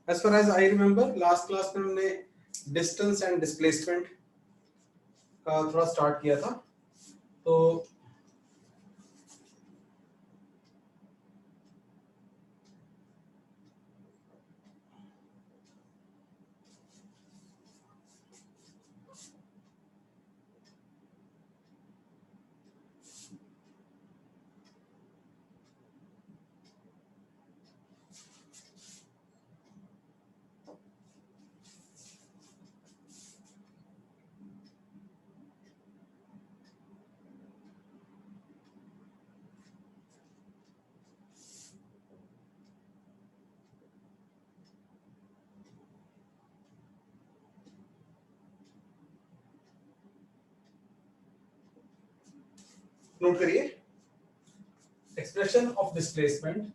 As far as I remember, last class में हमने distance and displacement का थोड़ा स्टार्ट किया था. तो नोट करिए, expression of displacement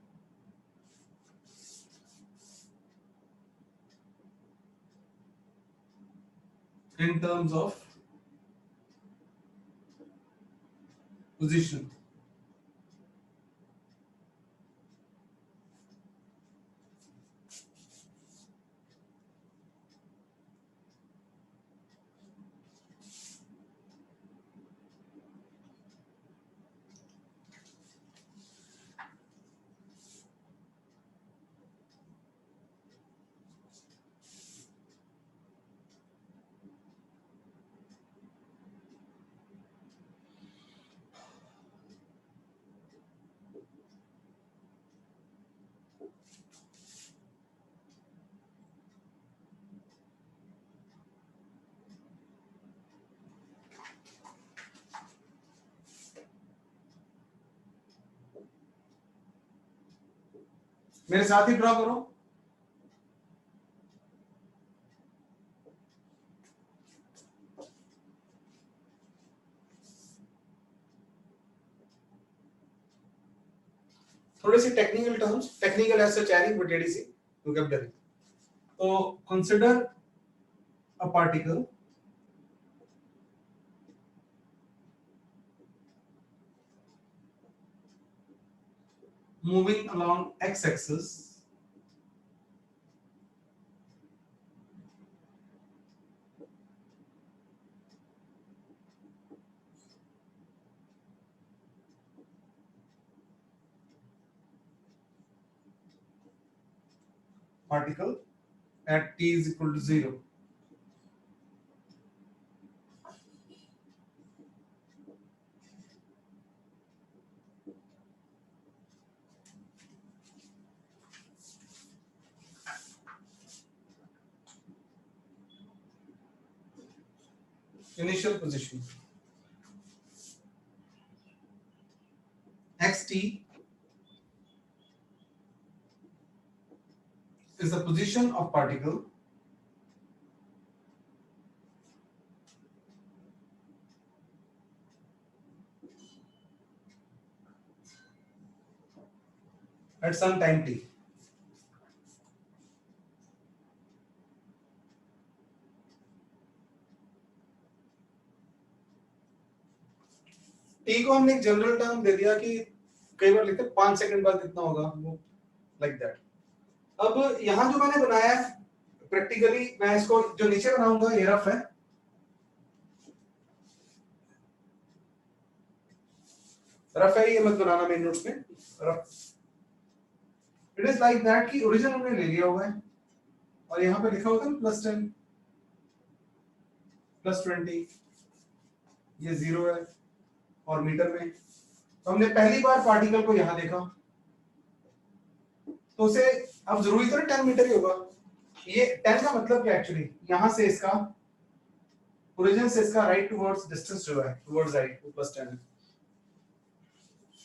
in terms of position. मेरे साथ ही ड्रॉ करो. थोड़ी सी technical terms, technical as such erring but ADC vocabulary. तो consider a particle moving along x-axis particle at t is equal to 0. Initial position xt is the position of particle at some time t. t को हमने एक general term दे दिया कि कई बार लिखते हैं 5 second बाद कितना होगा, वो लाइक दैट. अब यहां जो मैंने बनाया है प्रैक्टिकली, मैं इसको जो नीचे बनाऊंगा ये रफ है. रफ है, ये मत बनाना मेन नोट्स में. Rough it is like that कि ओरिजिन हमने ले लिया हुआ है और यहाँ पे लिखा होता है +10 +20, ये 0 है और मीटर में. तो हमने पहली बार पार्टिकल को यहाँ देखा तो उसे अब जरूरी तो 10 मीटर ही होगा. ये 10 का मतलब क्या एक्चुअली, यहाँ से इसका ओरिजिन से इसका राइट टुवर्ड्स डिस्टेंस जो है टुवर्ड्स राइट वो +10 है.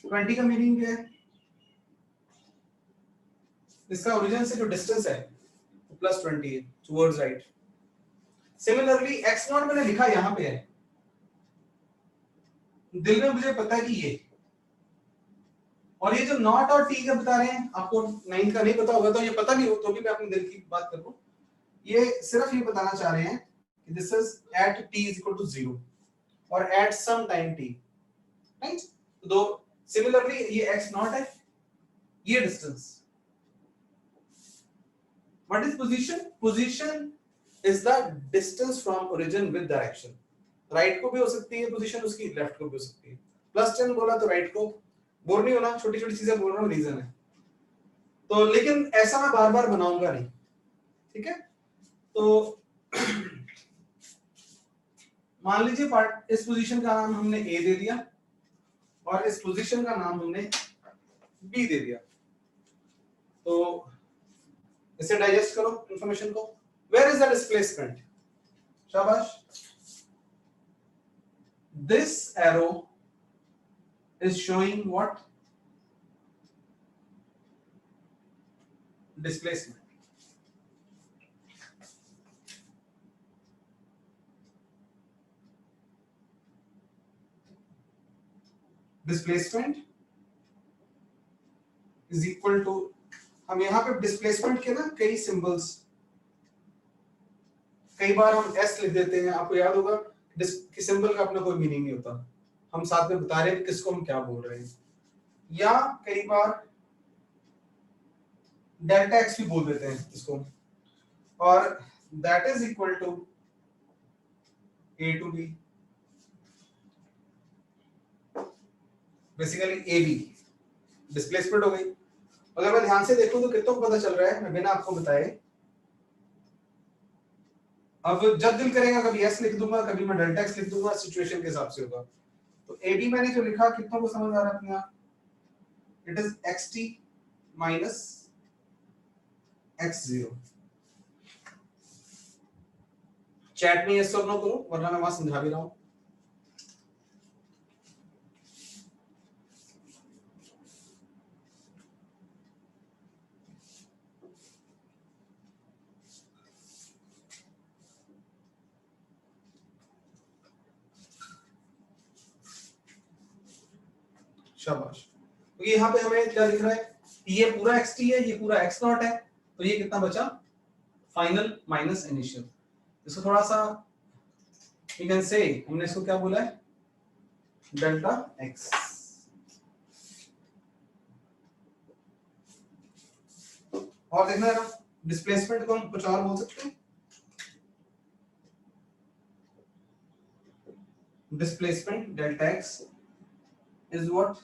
20 का मीनिंग क्या है, इसका ओरिजिन से जो डिस्टेंस है वो +20 है टुवर्ड्स राइट. सिमिलरली x0 मैंने लिखा यहाँ पे है, दिल में मुझे पता है कि ये, और ये जो नॉट और टी का बता रहे हैं, आपको 9 का नहीं पता होगा तो ये पता नहीं हो तो भी मैं अपने दिल की बात कर रहा हूं. ये सिर्फ ये बताना चाह रहे हैं कि this is at t is equal to 0 और at some time t, right. तो सिमिलरली ये x0 है, ये distance What is position? Position is the distance from origin with direction. Right को भी हो सकती है पोजीशन उसकी, लेफ्ट को भी हो सकती है. प्लस 10 बोला तो राइट को, बोर नहीं होना, छोटी छोटी चीजें बोल रहा हूँ, रीजन है तो. लेकिन ऐसा मैं बार बार बनाऊंगा नहीं, ठीक है. तो मान लीजिए पार्ट, इस पोजीशन का नाम हमने ए दे दिया और इस पोजीशन का नाम हमने बी दे दिया. तो इसे डाइजेस्ट करो इंफॉर्मेशन को. Where is the displacement? शाबाश. This arrow is showing what? Displacement. Displacement is equal to, हम यहाँ पे डिस्प्लेसमेंट के ना कई सिंबल्स, कई बार हम एस लिख देते हैं. आपको याद होगा कि सिंबल का अपना कोई मीनिंग नहीं होता, हम साथ में बता रहे हैं किसको हम क्या बोल रहे हैं. या कई बार डेल्टा एक्स भी बोल देते हैं इसको, और that is equal to A to B, basically A B. Displacement हो गई. अगर मैं ध्यान से देखूं तो कितना पता चल रहा है, मैं बिना आपको बताए. अब जब दिल करेगा कभी एस लिख दूंगा, कभी मैं डेल्टा एक्स लिख दूंगा, सिचुएशन के हिसाब से होगा. तो ए बी मैंने जो लिखा कितना को समझ आ रहा है अपने आप? It is x T minus x zero. Chat में यस और नो करो, वरना मैं वहां समझा भी रहा हूं. शाबाश. तो यहाँ पे हमें क्या लिख रहा है? ये पूरा xt है, ये पूरा x नॉट है, तो ये कितना बचा? Final minus initial. इसको थोड़ा सा यू कैन से, हमने इसको क्या बोला है? Delta x. और देखना है ना, डिस्प्लेसमेंट को हम कुछ और बोल सकते हैं. Displacement delta x is what?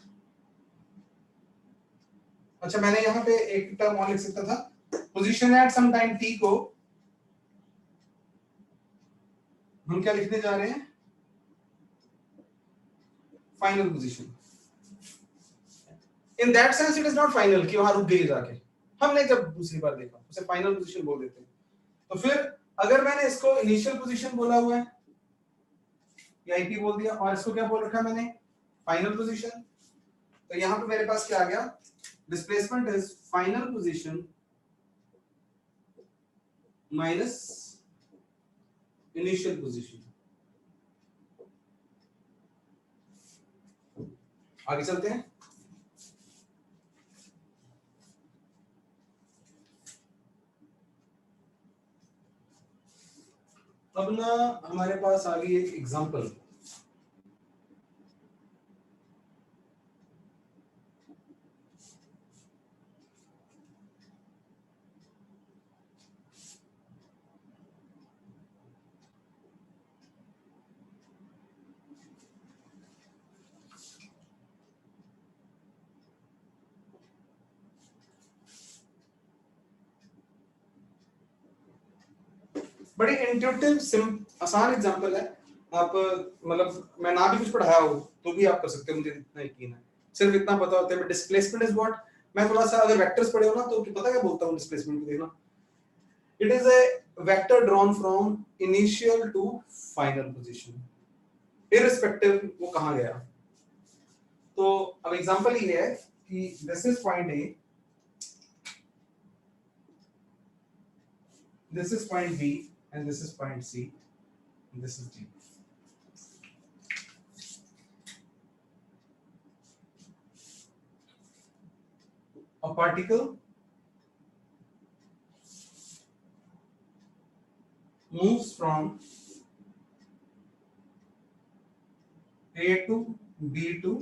अच्छा, मैंने यहाँ पे एक टर्म और लिख सकता था. Position at some time t को हम क्या लिखने जा रहे हैं? Final position. In that sense it is not final कि वहां रुक गई जाके. हमने जब दूसरी बार देखा उसे फाइनल पोजीशन बोल देते हैं. तो फिर अगर मैंने इसको इनिशियल पोजीशन बोला हुआ है या आईपी बोल दिया, और इसको क्या बोल रखा है मैंने? Final position. तो यहाँ पे मेरे पास क्या आ गया? Displacement is final position minus initial position. आगे चलते हैं. अब ना हमारे पास आ गई एक एग्जांपल. बड़ी इंट्यूटिव आसान एग्जांपल है. आप मतलब मैं ना भी कुछ पढ़ाया हो तो भी आप कर सकते हो, मुझे इतना यकीन है. सिर्फ इतना पता होता है डिस्प्लेसमेंट इज व्हाट. मैं थोड़ा सा अगर वेक्टर्स पढ़े हो ना तो पता क्या बोलता हूँ डिस्प्लेसमेंट को? देखना, it is a vector drawn from initial to final position, irrespective वो कहां गया. तो अब एग्जांपल ये है कि this is point A, this is point B and this is point C and this is D. A particle moves from A to B to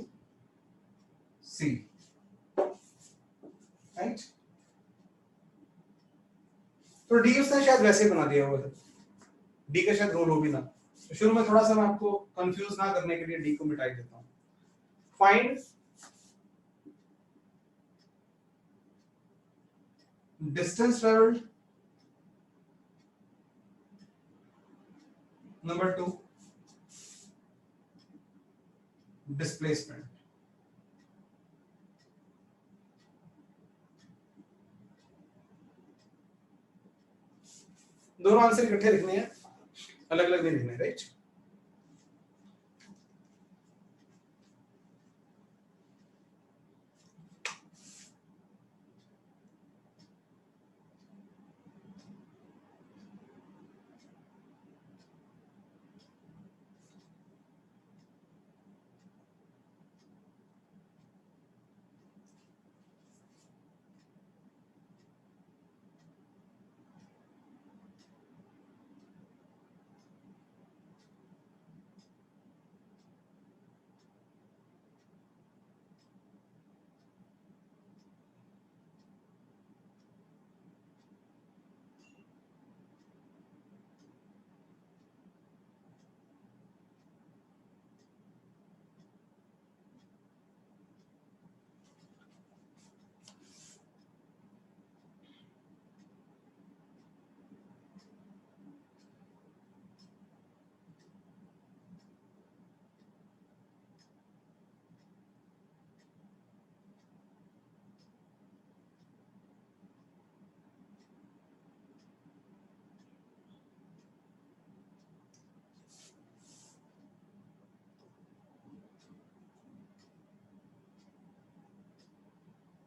C, right? तो D उसने शायद वैसे बना दिया होगा, डी का शायद रोल हो भी ना, तो शुरू में थोड़ा सा मैं आपको कंफ्यूज ना करने के लिए डी को मिटा देता हूं। Find distance travelled, number 2 displacement. दोनों आंसर इकट्ठे लिखने हैं, अलग अलग नहीं लिखने, राइट।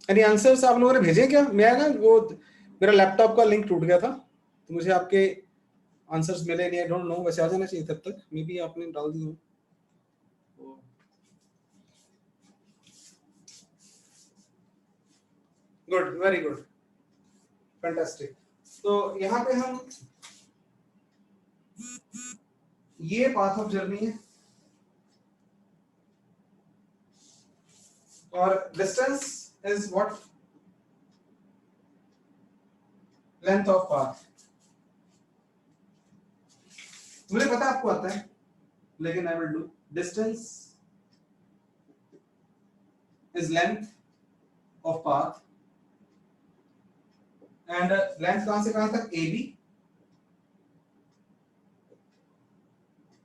यानी आंसर्स आप लोगों ने भेजे क्या? मैं ना वो मेरा लैपटॉप का लिंक टूट गया था, तो मुझे आपके आंसर्स मिले नहीं, आई डोंट नो, वैसे आ जाना चाहिए तब तक, मे बी आपने डाल दी हो। Good, very good, fantastic. तो यहाँ पे हम ये पाथ ऑफ जर्नी है और distance is what, length of path. मुझे पता आपको आता है, लेकिन I will do distance is length of path and length कहां से कहां तक, A B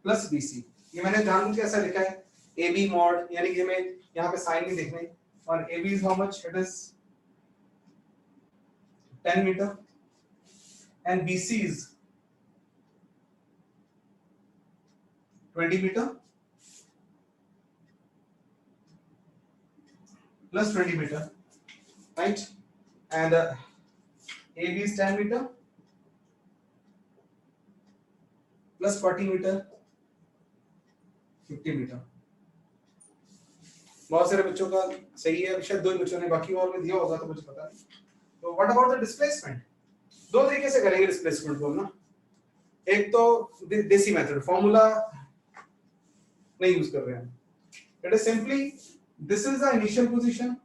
plus B C. ये मैंने जानबूझ के ऐसा लिखा है ए बी मॉड, यानी कि हमें यहाँ पे साइन नहीं देखने, और A B is how much, it is 10 metre and B C is 20 metre plus 20 meter, right? And AB is 10 meter plus 40 meter, 50 meter। बहुत सारे बच्चों का सही है, शायद 2 बच्चों ने, बाकी और में दिया होगा तो मुझे पता नहीं। तो व्हाट अबाउट द डिस्प्लेसमेंट? दो तरीके से करेंगे डिस्प्लेसमेंट को ना, एक तो देसी मेथड, फॉर्मूला नहीं यूज कर रहे हैं, it is simply this is the initial position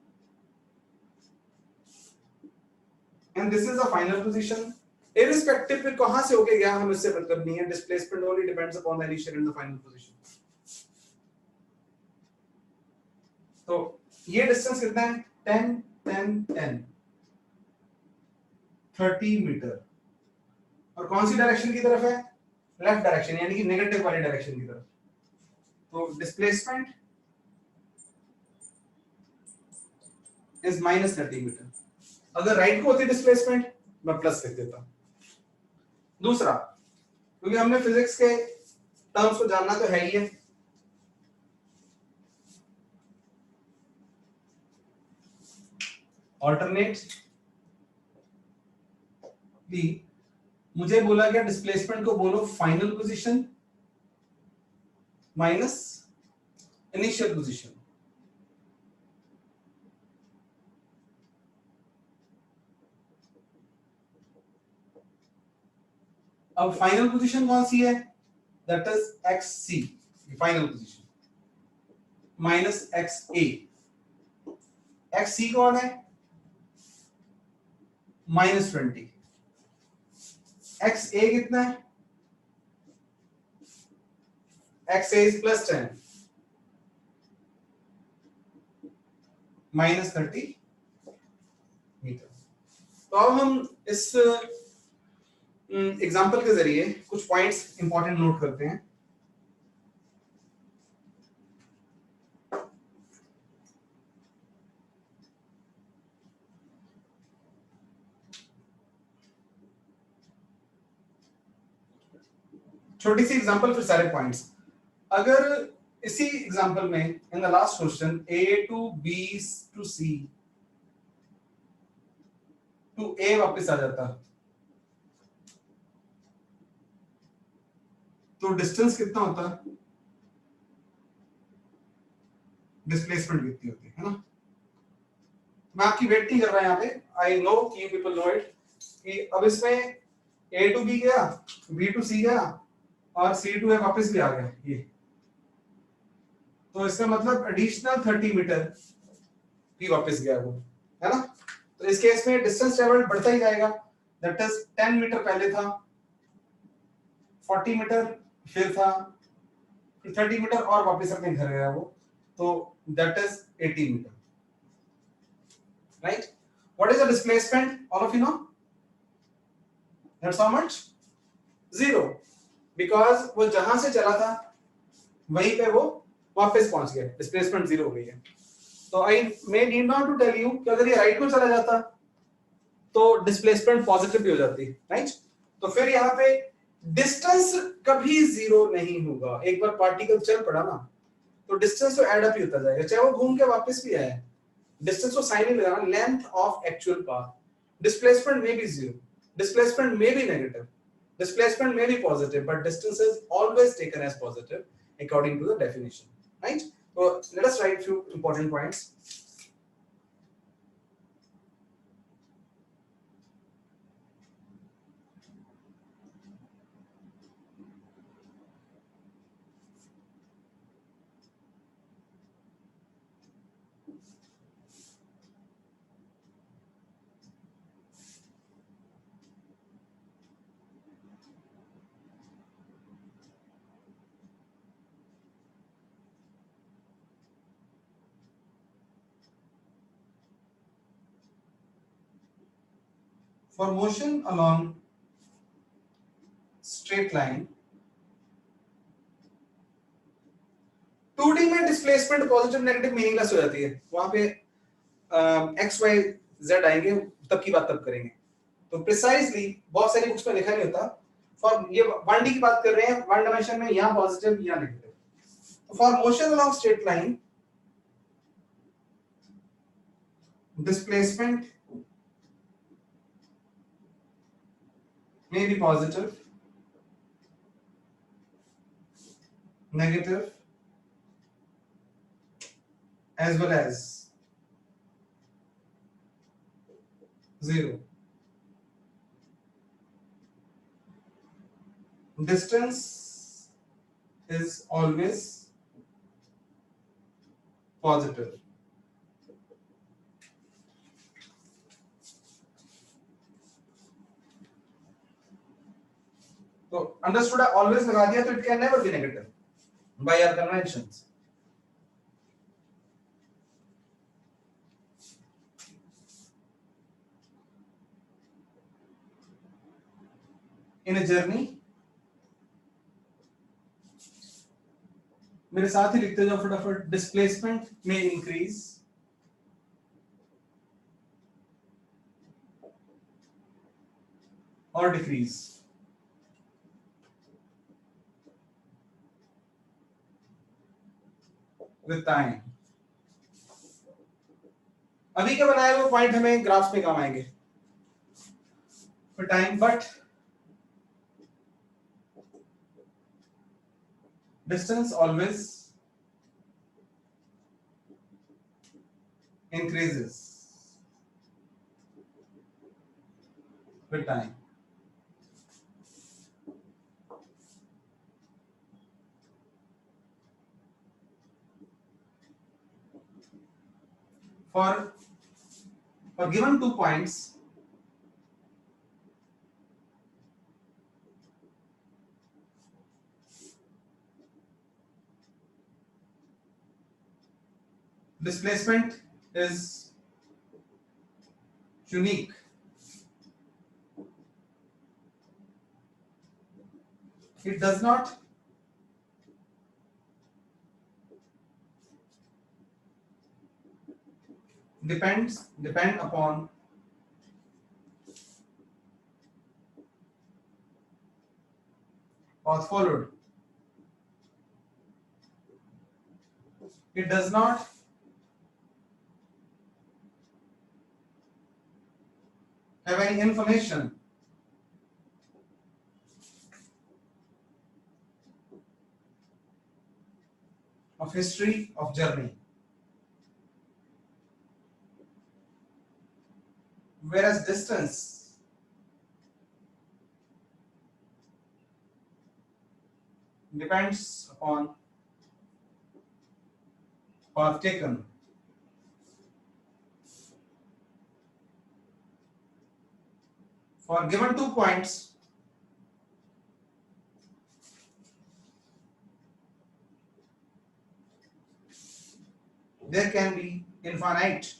and this is the final position, irrespective पे कहां से होके गया हम इससे मतलब नहीं है, displacement only depends upon the initial and the final position। तो ये डिस्टेंस कितना है, 10 10 10 30 मीटर, और कौन सी डायरेक्शन की तरफ है, लेफ्ट डायरेक्शन, यानी कि नेगेटिव वाली डायरेक्शन की तरफ। तो डिस्प्लेसमेंट इज माइनस 30 मीटर। अगर राइट को होती डिस्प्लेसमेंट, मैं प्लस लिख देता। दूसरा, क्योंकि हमने फिजिक्स के टर्म्स को जानना तो है ही है, ऑल्टरनेट भी, मुझे बोला गया डिस्प्लेसमेंट को बोलो final position minus initial position. अब फाइनल पोजीशन कौन सी है, that is X C, final position minus X A. X C कौन है, -20, एक्स ए कितना है, एक्स ए इज +10 -30 मीटर। तो अब हम इस एग्जांपल के जरिए कुछ पॉइंट्स इंपॉर्टेंट नोट करते हैं। छोटी सी एग्जांपल फिर सारे पॉइंट्स। अगर इसी एग्जांपल में in the last question a to b to c to a वापस आ जाता तो डिस्टेंस कितना होता, डिस्प्लेसमेंट कितनी होती है ना। मैं आपकी वेट नहीं कर रहा यहाँ पे, आई नो कि यू पीपल नो इट कि अब इसमें a टू b गया, b टू c गया और c टू a वापस भी आ गया ये, तो इसका मतलब एडिशनल 30 मीटर भी वापस गया वो, है ना। तो इस केस में डिस्टेंस ट्रेवल्ड बढ़ता ही जाएगा, दैट इज 10 मीटर पहले था, 40 मीटर फिर था, फिर 30 मीटर और वापस अपने घर गया वो, तो that is 80 metre, right. What is the displacement, all of you know, that's how much, 0, because वो जहां से चला था वहीं पे वो वापस पहुंच गया, डिस्प्लेसमेंट 0 हो गई है। तो I may need not to tell you कि अगर ये राइट को चला जाता तो डिस्प्लेसमेंट पॉजिटिव भी हो जाती, राइट। तो फिर यहाँ पे डिस्टेंस कभी 0 नहीं होगा। एक बार पार्टिकल चल पड़ा ना तो डिस्टेंस तो ऐड अप ही होता जाएगा, चाहे वो घूम के वापस भी आए, डिस्टेंस को साइन ही लगाना, length of actual path. Displacement में भी 0, डिस्प्लेसमेंट में भी negative, displacement may be positive but distance is always taken as positive according to the definition, right. So let us write few important points. For motion along straight line, 2D में displacement positive negative meaningless हो जाती है, वहां पे x y z आएंगे तब की बात तब करेंगे। तो प्रिसाइजली बहुत सारी बुक्स में लिखा नहीं होता, फॉर ये 1D की बात कर रहे हैं, वन डायमेंशन में यहाँ पॉजिटिव या नेगेटिव। तो for motion along straight line displacement may be positive, negative, as well as 0. Distance is always positive. तो अंडरस्टूड ऑलवेज लगा दिया तो it can never be negative by our conventions. In a journey, मेरे साथ ही लिखते जाओ फटाफट, डिस्प्लेसमेंट में इंक्रीज और डिक्रीज विद टाइम। अभी क्या बनाए वो पॉइंट हमें ग्राफ्स में काम आएंगे with time, but distance always increases with time. For given 2 points, displacement is unique. It does not depend upon path followed. It does not have any information of history of journey. Whereas distance depends upon path taken. For given 2 points, there can be infinite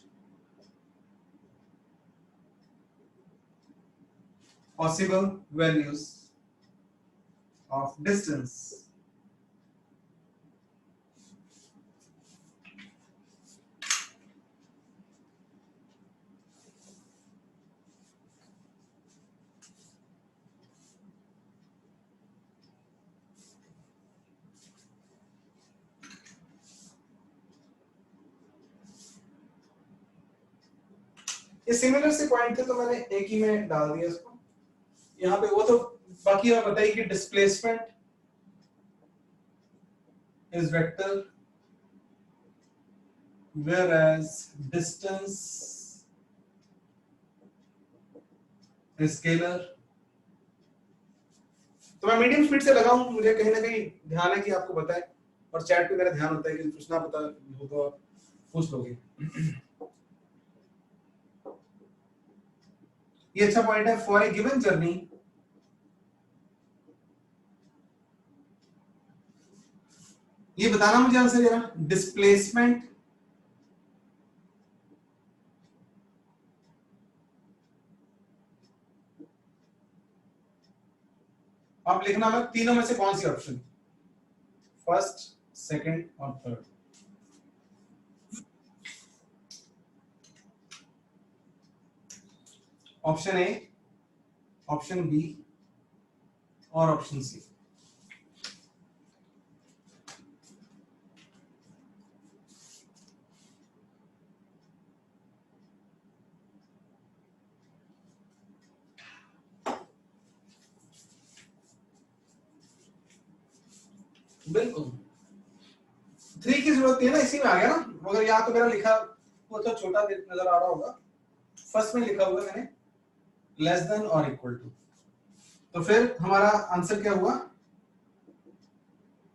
possible values of distance. ये similar से point थे तो मैंने एक ही में डाल दिया इसको यहाँ पे। वो तो बाकी आप बताइए कि displacement is vector whereas distance is scalar। तो मैं मीडियम स्पीड से लगाऊं, मुझे कहीं ना कहीं ध्यान है कि आपको बताए, और चैट पे मेरा ध्यान होता है कि पूछना पता हो तो आप पूछ लोगे। ये अच्छा पॉइंट है। फॉर ए गिवन जर्नी ये बताना मुझे आंसर जरा। डिस्प्लेसमेंट आप लिखना मत तीनों में से कौन सी ऑप्शन, फर्स्ट, सेकंड और third. Option A, option B और ऑप्शन सी। बिल्कुल 3 की जरूरत है ना, इसी में आ गया ना। मगर यहाँ तो मेरा लिखा वो तो छोटा नजर आ रहा होगा, फर्स्ट में लिखा हुआ मैंने लेस देन और इक्वल टू। तो फिर हमारा आंसर क्या हुआ?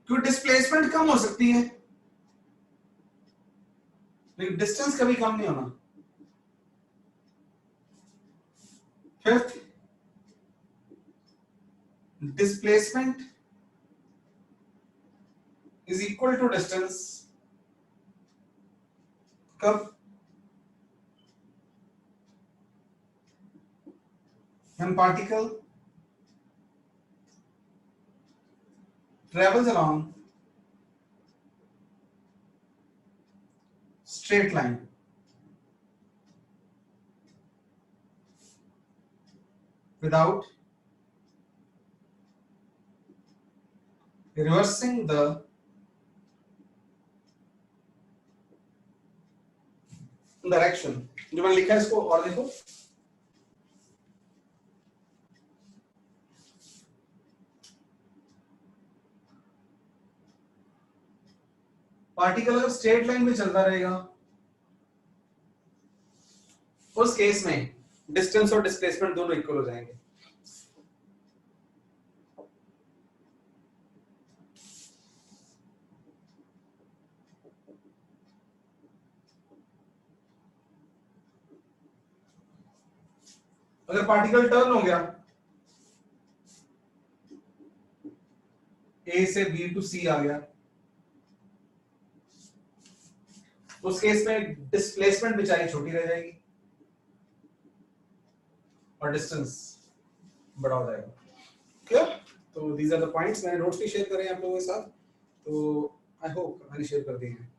क्योंकि डिस्प्लेसमेंट कम हो सकती है लेकिन डिस्टेंस कभी कम नहीं होना। Fifth, displacement is equal to distance कब? when particle travels along straight line without reversing the direction। जो मैंने लिखा है इसको और देखो, पार्टिकल अगर स्ट्रेट लाइन में चलता रहेगा उस केस में डिस्टेंस और डिस्प्लेसमेंट दोनों इक्वल हो जाएंगे। अगर पार्टिकल टर्न हो गया ए से बी टू सी आ गया, उस केस में डिस्प्लेसमेंट बेचारी छोटी रह जाएगी और डिस्टेंस बड़ा हो जाएगा। क्लियर? तो दीज आर द पॉइंट्स, मैंने नोट्स भी शेयर करे आप लोगों के साथ, तो आई होप मैंने शेयर कर दिए हैं।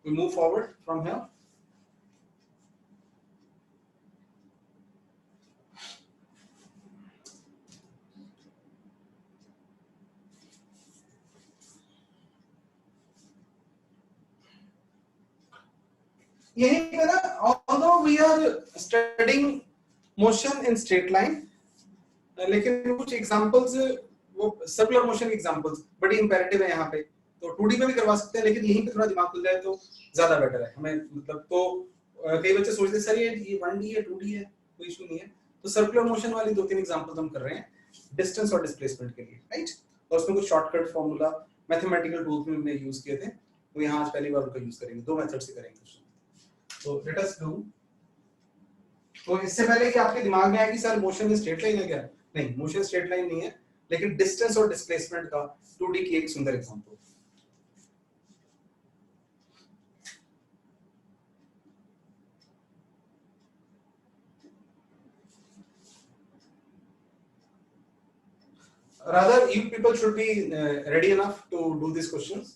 We move forward from here. यही पे ना, although we are studying motion in straight line, लेकिन कुछ एग्जांपल्स वो सर्कुलर मोशन एग्जांपल्स बड़ी इंपेरेटिव है यहाँ पे, तो 2D में भी करवा सकते हैं, लेकिन यहीं पे थोड़ा दिमाग खुल जाए तो ज्यादा बेटर है हमें। मतलब तो कई बच्चे सोचते हैं सर ये 1D है 2D है कोई इशू नहीं है, तो सर्कुलर मोशन वाली 2-3 एग्जांपल्स हम कर रहे हैं डिस्टेंस और डिस्प्लेसमेंट के लिए, राइट? और उसमें कुछ शॉर्टकट फार्मूला मैथमेटिकल टूल्स में हमने यूज किए थे, तो यहाँ आज पहली बार उनका यूज करेंगे, दो मेथड से करेंगे। तो लेट अस डू। तो इससे पहले कि आपके दिमाग में आए कि सर मोशन स्ट्रेट लाइन है क्या, नहीं, मोशन स्ट्रेट लाइन नहीं है, लेकिन डिस्टेंस और डिस्प्लेसमेंट का 2D की एक सुंदर example. Rather, you people should be ready enough to do these questions.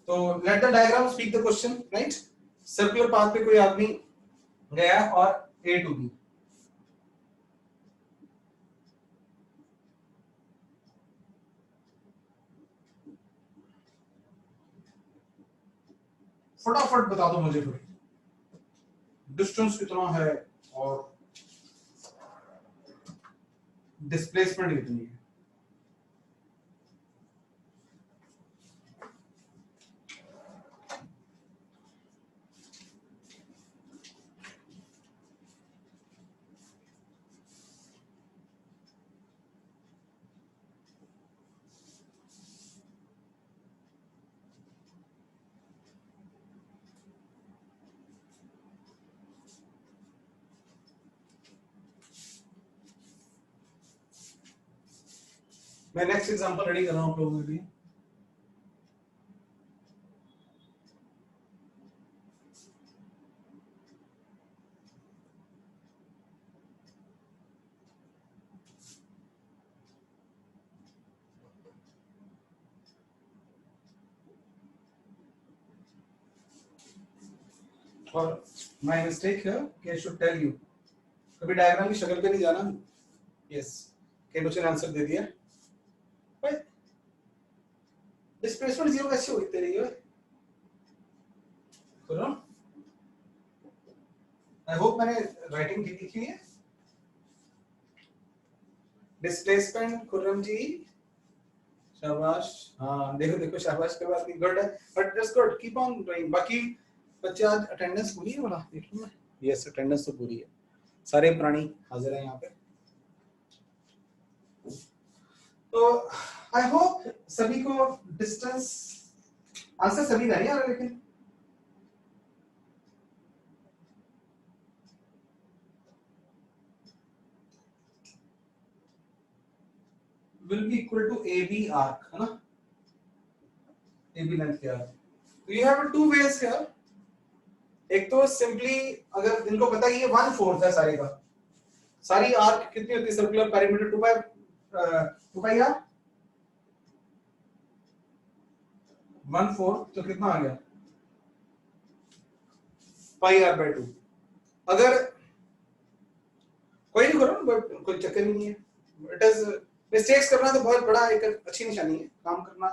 तो let the diagram speak the question, right? Circular path पे कोई आदमी गया और A to B, फटाफट बता दो मुझे फिर डिस्टेंस कितना है और डिस्प्लेसमेंट कितनी है। मैं नेक्स्ट एग्जांपल रेडी कर रहा हूं आप लोगों के लिए। और माय मिस्टेक है कि आई शुड टेल यू, कभी डायग्राम की शक्ल पे नहीं जाना। यस, कई बच्चों ने आंसर दे दिया, बट डिस्प्लेसमेंट जीरो कैसे हुई तेरी है? करो, आई होप मैंने राइटिंग ठीक लिखी है। डिस्प्लेसमेंट खुर्रम जी, शाबाश, हाँ देखो देखो शाबाश के बाद गुड है, but just good, keep on doing. बाकी बच्चे आज अटेंडेंस पूरी है वाला देख लो ना। यस, अटेंडेंस तो पूरी है, सारे प्राणी हाजिर हैं यहाँ पे। तो आई होप सभी को डिस्टेंस आंसर सभी नहीं आ रहा, लेकिन will be equal to AB arc, है ना? AB लेंथ के arc। तो you have two ways here। एक तो सिंपली अगर इनको पता है ये 1/4 है सारे का, सारी आर्क कितनी होती है सर्कुलर पेरीमीटर 2 पाई आर 1/4, तो कितना आ गया पाई आर बाय 2। अगर कोई नहीं करो, बट कोई चक्कर ही नहीं है, इट इज मिस्टेक्स करना तो बहुत बड़ा एक अच्छी निशानी है, काम करना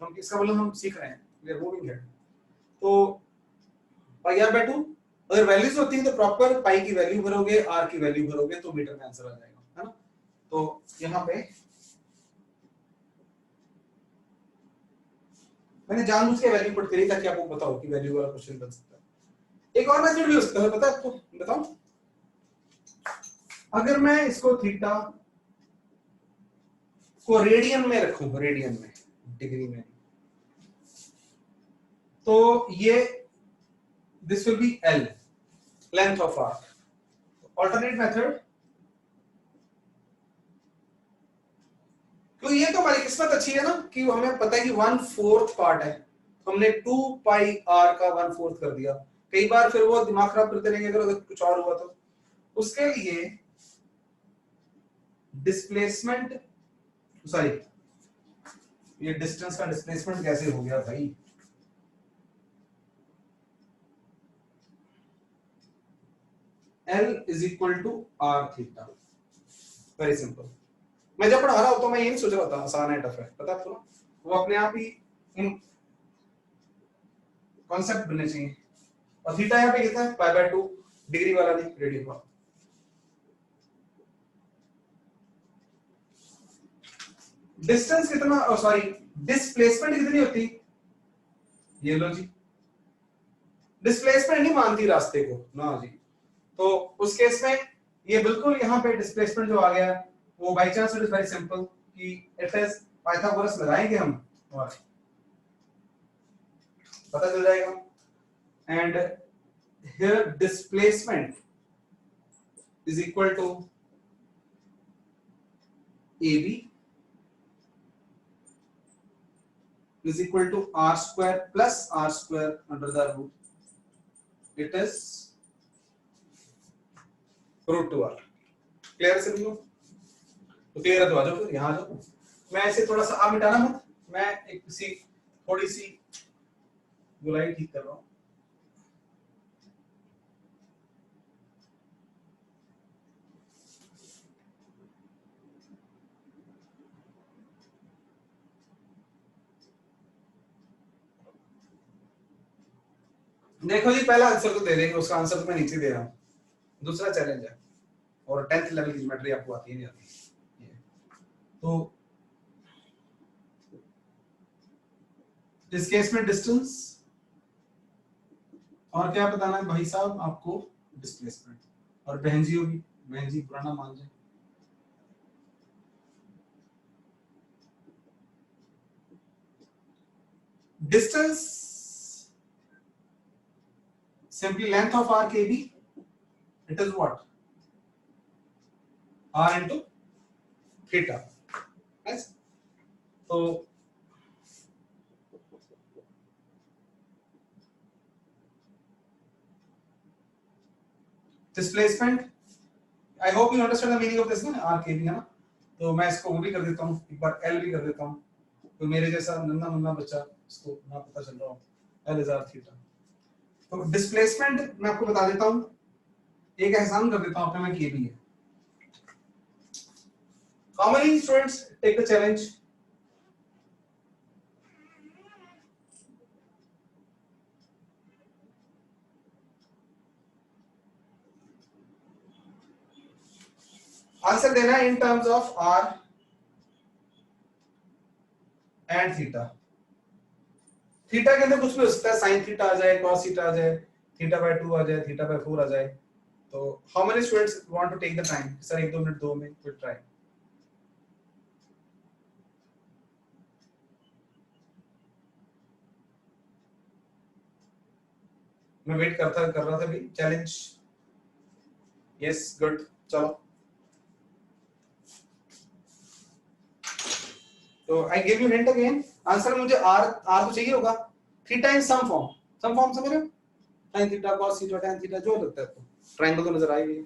हम इसका मतलब हम सीख रहे हैं, वी आर मूविंग हेड। तो पाई आर बाय 2 अगर वैल्यूज होती है तो प्रॉपर पाई की वैल्यू भरोगे, आर की वैल्यू भरोगे, तो मीटर में आंसर आ जाएगा, है ना? तो यहाँ पे मैंने जानबूझ के वैल्यू पुट करी ताकि आपको बताओ कि वैल्यू वाला क्वेश्चन बन सकता है। एक और मेथड भी हो सकता है, पता है आपको, बताओ। अगर मैं इसको थीटा को रेडियन में रखूं, रेडियन में, डिग्री में, तो ये this will be L, length of arc. Alternate method, तो ये तो हमारी किस्मत अच्छी है ना कि हमें पता है कि 1/4 पार्ट है, हमने 2 पाई आर का 1/4 कर दिया. कई बार फिर वो दिमाग खराब करते रहेंगे अगर कुछ और हुआ तो. उसके लिए डिस्प्लेसमेंट, सॉरी ये डिस्टेंस का डिस्प्लेसमेंट कैसे हो गया भाई. L is equal to R theta. Very simple. मैं जब पढ़ा रहा हूं तो मैं ये नहीं सोच रहा था आसान है टफ है, पता आपको ना, वो अपने आप ही इन कॉन्सेप्ट बनने चाहिए. और थीटा यहाँ पे कितना है, π/2, डिग्री वाला नहीं, रेडियन वाला. डिस्टेंस कितना, सॉरी डिस्प्लेसमेंट कितनी होती, ये लो जी. डिस्प्लेसमेंट नहीं मानती रास्ते को ना जी. तो उस केस में ये बिल्कुल यहाँ पे डिस्प्लेसमेंट जो आ गया वो by chance it is very simple कि इट इज पाइथागोरस लगाएंगे हम और पता चल जाएगा. And here displacement is equal to AB is equal to r square plus r square under the root. It is root 2r. Clear है सभी को? तो क्लियर है तो आ जाओ फिर यहाँ आ जाओ. मैं ऐसे थोड़ा सा आप मिटाना मत, मैं एक किसी थोड़ी सी गुलाई ठीक कर रहा हूँ. देखो जी पहला आंसर तो दे देंगे, उसका आंसर तो मैं नीचे दे रहा हूँ. दूसरा चैलेंज है और 10th लेवल की ज्योमेट्री आपको आती है नहीं आती. तो इस केस में डिस्टेंस और क्या बताना है भाई साहब आपको, डिस्प्लेसमेंट. और बहन जी होगी, बहन जी पुराना मान जाए. Distance, simply length of arc AB, it is what, r into theta. Yes. So displacement, I hope you understand the meaning of this ना, arc AB है ना. तो मैं इसको वो भी कर देता हूँ एक बार, L भी कर देता हूँ. तो मेरे जैसा नन्ना मुन्ना बच्चा इसको ना पता चल रहा हो, L is r theta. तो डिस्प्लेसमेंट मैं आपको बता देता हूँ, एक एहसान कर देता हूँ अपने में KB है. How many students take the challenge? Answer देना in terms of r and theta. Theta के अंदर कुछ भी हो सकता है, साइन थीटा आ जाए, कॉस थीटा आ जाए, θ/2 आ जाए, θ/4 आ जाए. तो how many students want to take the time, sir 1-2 minute दो में फिर ट्राई. मैं वेट कर रहा था भी चैलेंज. यस गुड, चलो. तो I give you hint again. Answer मुझे r तो चाहिए होगा. थीटा इन सम फॉर्म समझ रहे हो, sin theta, cos theta, tan theta, जो लगता है आपको. ट्रायंगल तो नजर आएगी.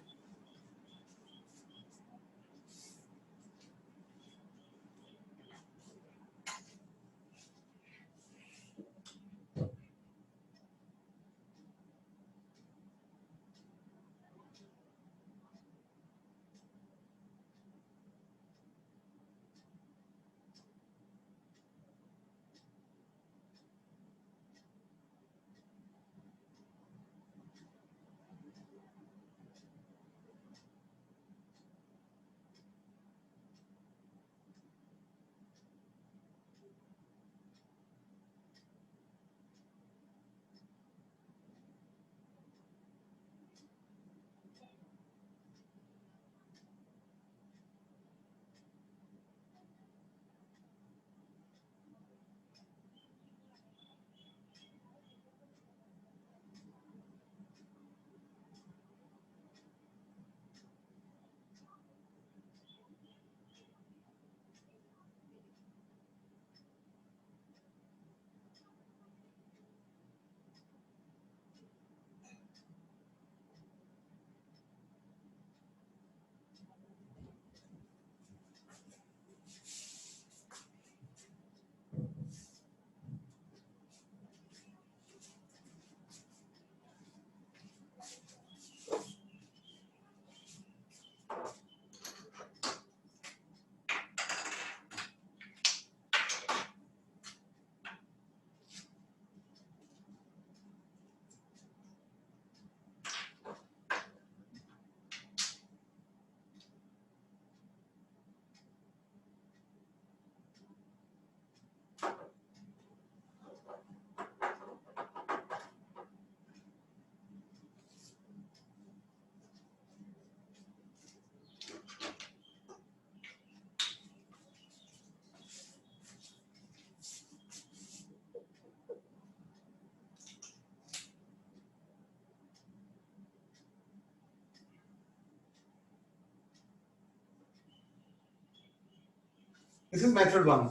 This is method 1.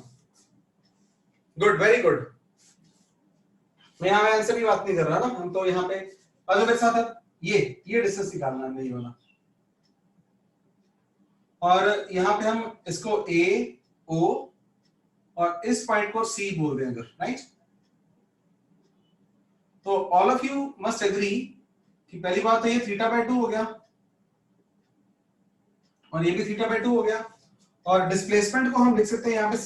Good, very good. मैं यहाँ आंसर की बात नहीं कर रहा ना, हम तो यहाँ पे अगर मेरे साथ ये डिस्टेंस निकालना है, ये वाला, और यहाँ पे हम इसको ए ओ और इस पॉइंट को सी बोल रहे हैं अगर, राइट. तो all of you must agree कि पहली बात तो ये θ/2 हो गया और ये भी θ/2 हो गया, और डिस्प्लेसमेंट को हम लिख सकते हैं यहाँ पे,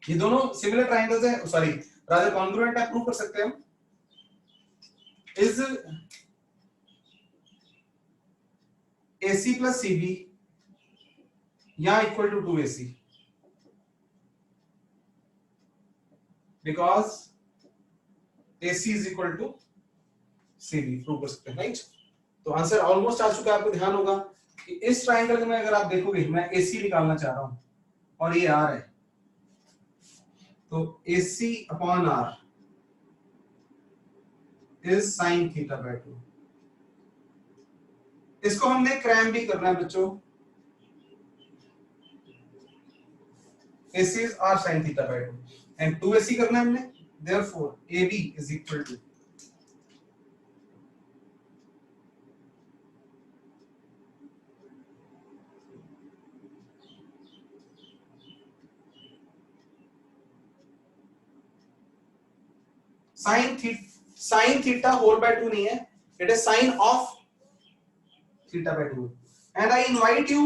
ये दोनों सिमिलर ट्राइंगल्स है, सॉरी रादर कॉन्ग्रुएंट है, प्रूव कर सकते हैं हम. इज AC plus CB या equal to 2AC, because AC is equal to CB, prove कर सकते हैं, राइट. तो आंसर ऑलमोस्ट आ चुका है. आपको ध्यान होगा कि इस ट्राइंगल में अगर आप देखोगे, मैं AC निकालना चाह रहा हूं और ये R है, तो AC upon R is sine θ/2. इसको हमने क्रैम भी करना है बच्चों. AC is R sin θ/2 and 2AC करना है हमने, therefore AB is equal to sin theta whole by 2 नहीं है, it is sin of θ/2. and I invite you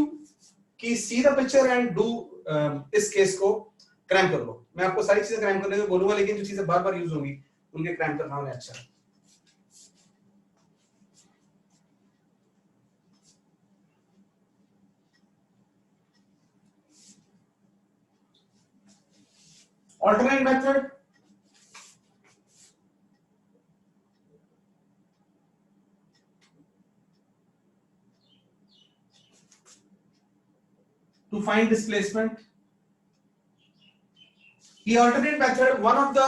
कि see the picture and do इस केस को क्रैम कर लो. मैं आपको सारी चीजें क्रैम करने को बोलूंगा, लेकिन जो चीजें बार बार यूज होंगी उनके क्रैम करना है. अच्छा, alternate method, to find displacement. ये alternate method one of the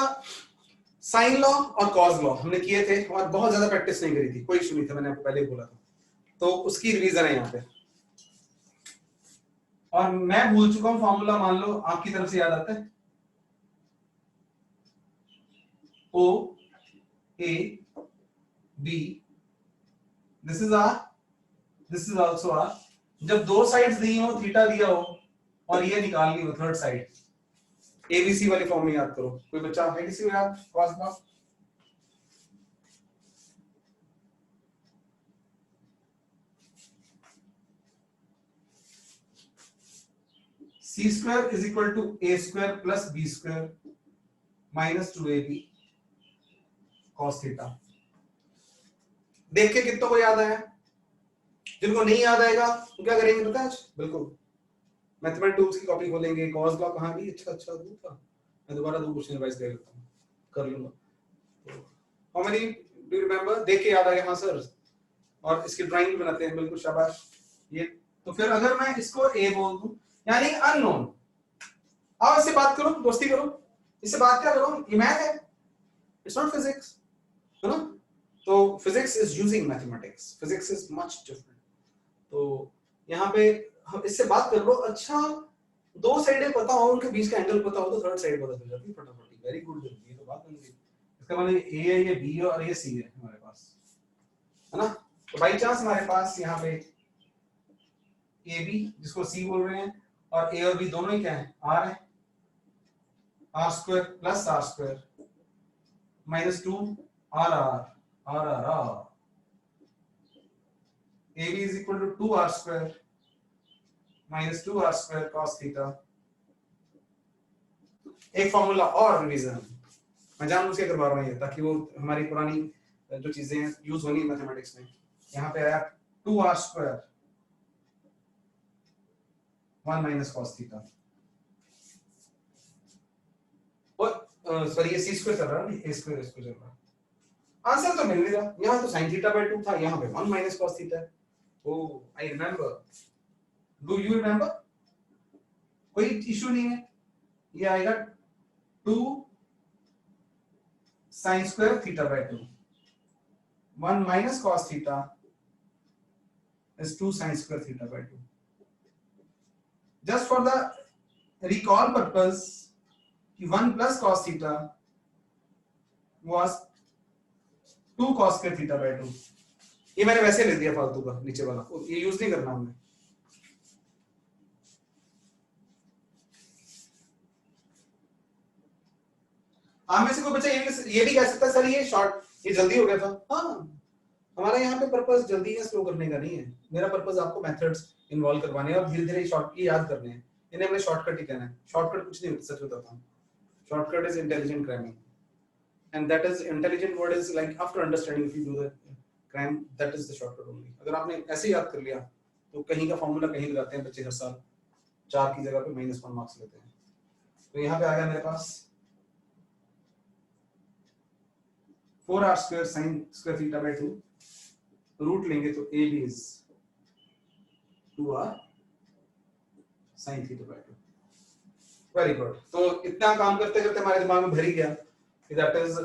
sin law और cos law हमने किए थे और बहुत ज्यादा प्रैक्टिस नहीं करी थी, कोई इशू नहीं था, मैंने आपको पहले ही बोला था, तो उसकी रिवीजन है यहाँ पे. और मैं भूल चुका हूं फॉर्मूला, मान लो आपकी तरफ से याद आता है, O A B, this is R, this is also R. जब दो साइड्स दी हो, थीटा दिया हो और ये निकालनी हो थर्ड साइड, ABC वाली फॉर्म में याद करो. कोई बच्चा है किसी को याद cos का? C square is equal to A square plus B square minus 2AB cos theta. देख के कितनों को याद आया? जिनको नहीं याद आएगा तो क्या करेंगे पता है? बिल्कुल मैथमेटिक्स टूल्स की कॉपी खोलेंगे, cos लॉ कहां भी अच्छा दूर था, मैं दोबारा दो क्वेश्चन रिवाइज कर लेता हूं, कर लूंगा. How many do you remember? देख के याद आ गया? हां सर, और इसकी ड्राइंग भी बनाते हैं, बिल्कुल शाबाश. ये तो फिर अगर मैं इसको A बोल दूं, यानी अननोन, आओ इससे बात करो, दोस्ती करो, इससे बात क्या करो, ये मैथ है, इट्स नॉट फिजिक्स, है ना. तो physics is using mathematics, physics is much different. तो यहाँ पे हम इससे बात कर लो. अच्छा, दो साइडें पता हो, उनके बीच का एंगल पता हो तो थर्ड साइड पता चल जाती है फटाफट. वेरी गुड, ये तो बात बन गई. इसका मतलब ए है, ये बी है और ये सी है हमारे पास, है ना. तो बाई चांस हमारे पास यहाँ पे ए बी, जिसको सी बोल रहे हैं, और ए और बी दोनों ही क्या है? आर है. R square plus R square minus 2 R R R R R. AB is equal to 2r square minus 2r square cos theta. एक फॉर्मूला और रिवीजन मैं जानबूझ के करवा रहा हूं ये, ताकि वो हमारी पुरानी जो चीजें यूज होनी मैथमेटिक्स में. यहाँ पे आया 2r square 1 minus cos theta. और सॉरी ये c स्क्वायर चल रहा है ना, a स्क्वायर इसको चल रहा है. आंसर तो मिल नहीं रहा. यहाँ तो sin theta by 2 था, यहाँ पे 1 minus cos theta है. Oh, I remember. Do you remember? कोई इशू नहीं है. ये आएगा 2 sin square theta by 2. 1 minus cos theta is 2 sin square theta by 2. Just for the recall purpose कि 1 plus cos theta was 2 cos square theta by 2। ये मैंने वैसे ले दिया फालतू का नीचे वाला, ये यूज नहीं करना हमने। में से कोई बच्चा ये भी कह सकता है सर ये शॉर्ट, ये जल्दी हो गया था। हाँ, हमारा यहाँ पे पर्पस जल्दी या स्लो करने का नहीं है, मेरा पर्पस आपको मेथड्स इन्वॉल्व करवाने हैं और धीरे धीरे शॉर्ट ये याद करने हैं। इन्हें हमने शॉर्टकट ही कहना है, शॉर्टकट कुछ नहीं होता, सच बताता हूँ। Shortcut is intelligent cramming, and that is intelligent word is like after understanding if you do the crime, that is the shortcut only। अगर आपने ऐसे याद कर लिया तो कहीं का फॉर्मूला कहीं लगाते हैं बच्चे हर साल, 4 की जगह पे -1 मार्क्स लेते हैं। तो यहाँ पे आ गया मेरे पास 4r square sin square theta by 2, root लेंगे तो a b is 2r sin theta by 2। Very good. तो इतना काम करते करते हमारे दिमाग में भर ही गया कि दैट इज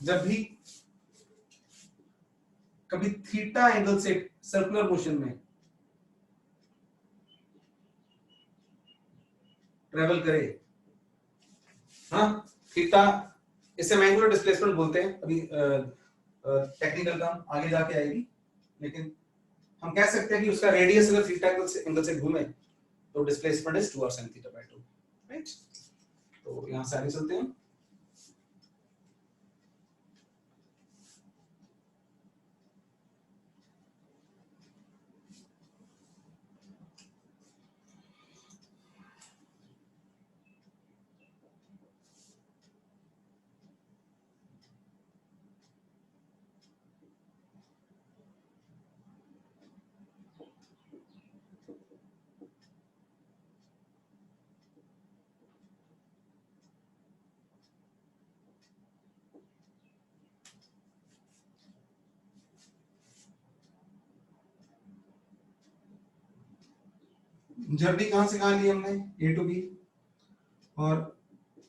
जब भी कभी थीटा एंगल से सर्कुलर मोशन में ट्रेवल करे, हाँ थीटा, इसे हम एंगुलर डिस्प्लेसमेंट बोलते हैं। अभी टेक्निकल काम आगे जाके आएगी, लेकिन हम कह सकते हैं कि उसका रेडियस अगर थीटा एंगल से घूमे तो displacement is 2r sin theta by 2, right. तो यहां से आगे चलते हैं। जर्नी कहां से कहां ली हमने, ए टू बी, और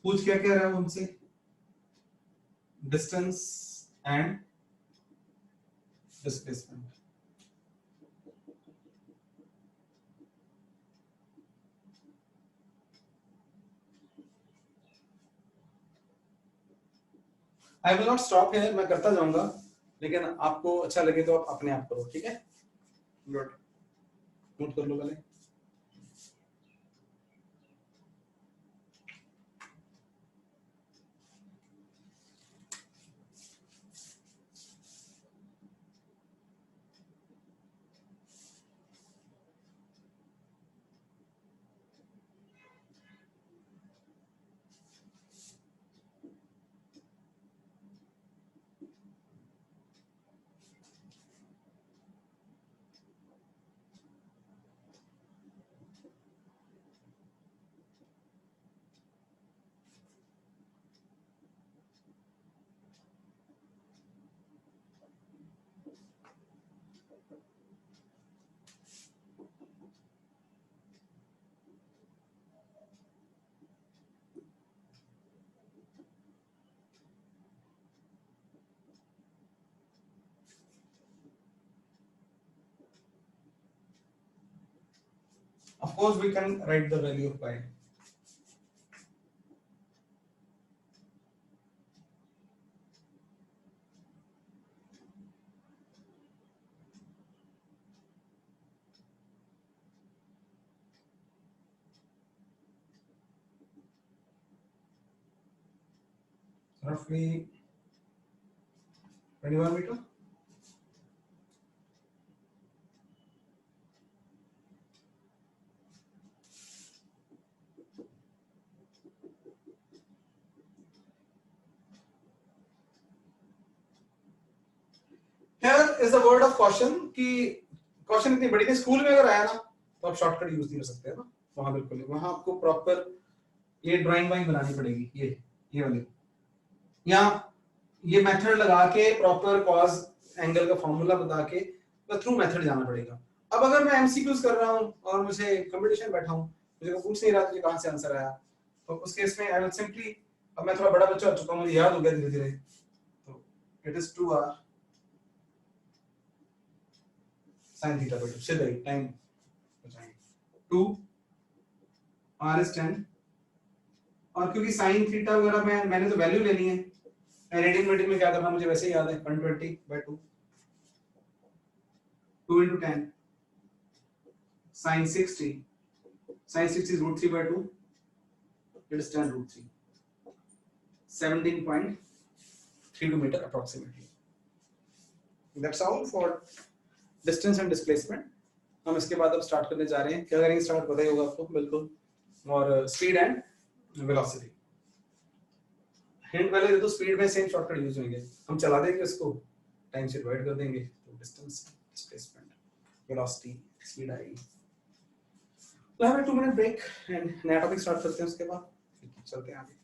पूछ क्या क्या रहा है हमसे, distance and displacement. I will not stop here, मैं करता जाऊंगा, लेकिन आपको अच्छा लगे तो आप अपने आप करो, ठीक है। गुड, नोट कर लो पहले। Of course we can write the value of pi. Roughly 21 meter. Here is a word of caution कि caution इतनी बड़ी नहीं, स्कूल में अगर आया ना तो आप शॉर्टकट यूज नहीं कर सकते है ना, वहां बिल्कुल, वहां आपको प्रॉपर ये ड्राइंग वाइंग बनानी पड़ेगी, ये वाली, यहाँ ये मेथड लगा के प्रॉपर कॉज एंगल का फॉर्मूला बता के तो थ्रू मेथड जाना पड़ेगा। अब अगर मैं एमसीक्यूज कर रहा हूँ और मुझे कंपटीशन बैठा हूँ, मुझे कोई पूछ नहीं रहा तुझे कहां से आंसर आया, तो उस केस में आई विल सिंपली, अब मैं थोड़ा बड़ा बच्चा हो चुका हूं, मुझे याद हो गया धीरे धीरे, तो it is 2r sin theta by 2, सीधा ही टाइम बचाएंगे, 2 r is 10 और क्योंकि sin थीटा वगैरह मैंने तो वैल्यू लेनी है, रेडियन मीटर में क्या करना मुझे वैसे ही याद है 120/2 2 into 10 sin 60 is √3/2 it is 10√3 17.32 meter approximately. That's all for distance and displacement. हम इसके बाद अब स्टार्ट करने जा रहे हैं, क्या करेंगे स्टार्ट पता ही होगा आपको बिल्कुल, और स्पीड एंड वेलोसिटी। हिंट पहले दे दो, स्पीड में सेम शॉर्टकट यूज होंगे, हम चला देंगे उसको, टाइम से डिवाइड कर देंगे, तो डिस्टेंस, डिस्प्लेसमेंट, वेलोसिटी, स्पीड आएगी। तो have a 2 minute break and नया टॉपिक स्टार्ट करते हैं, उसके बाद चलते हैं आगे।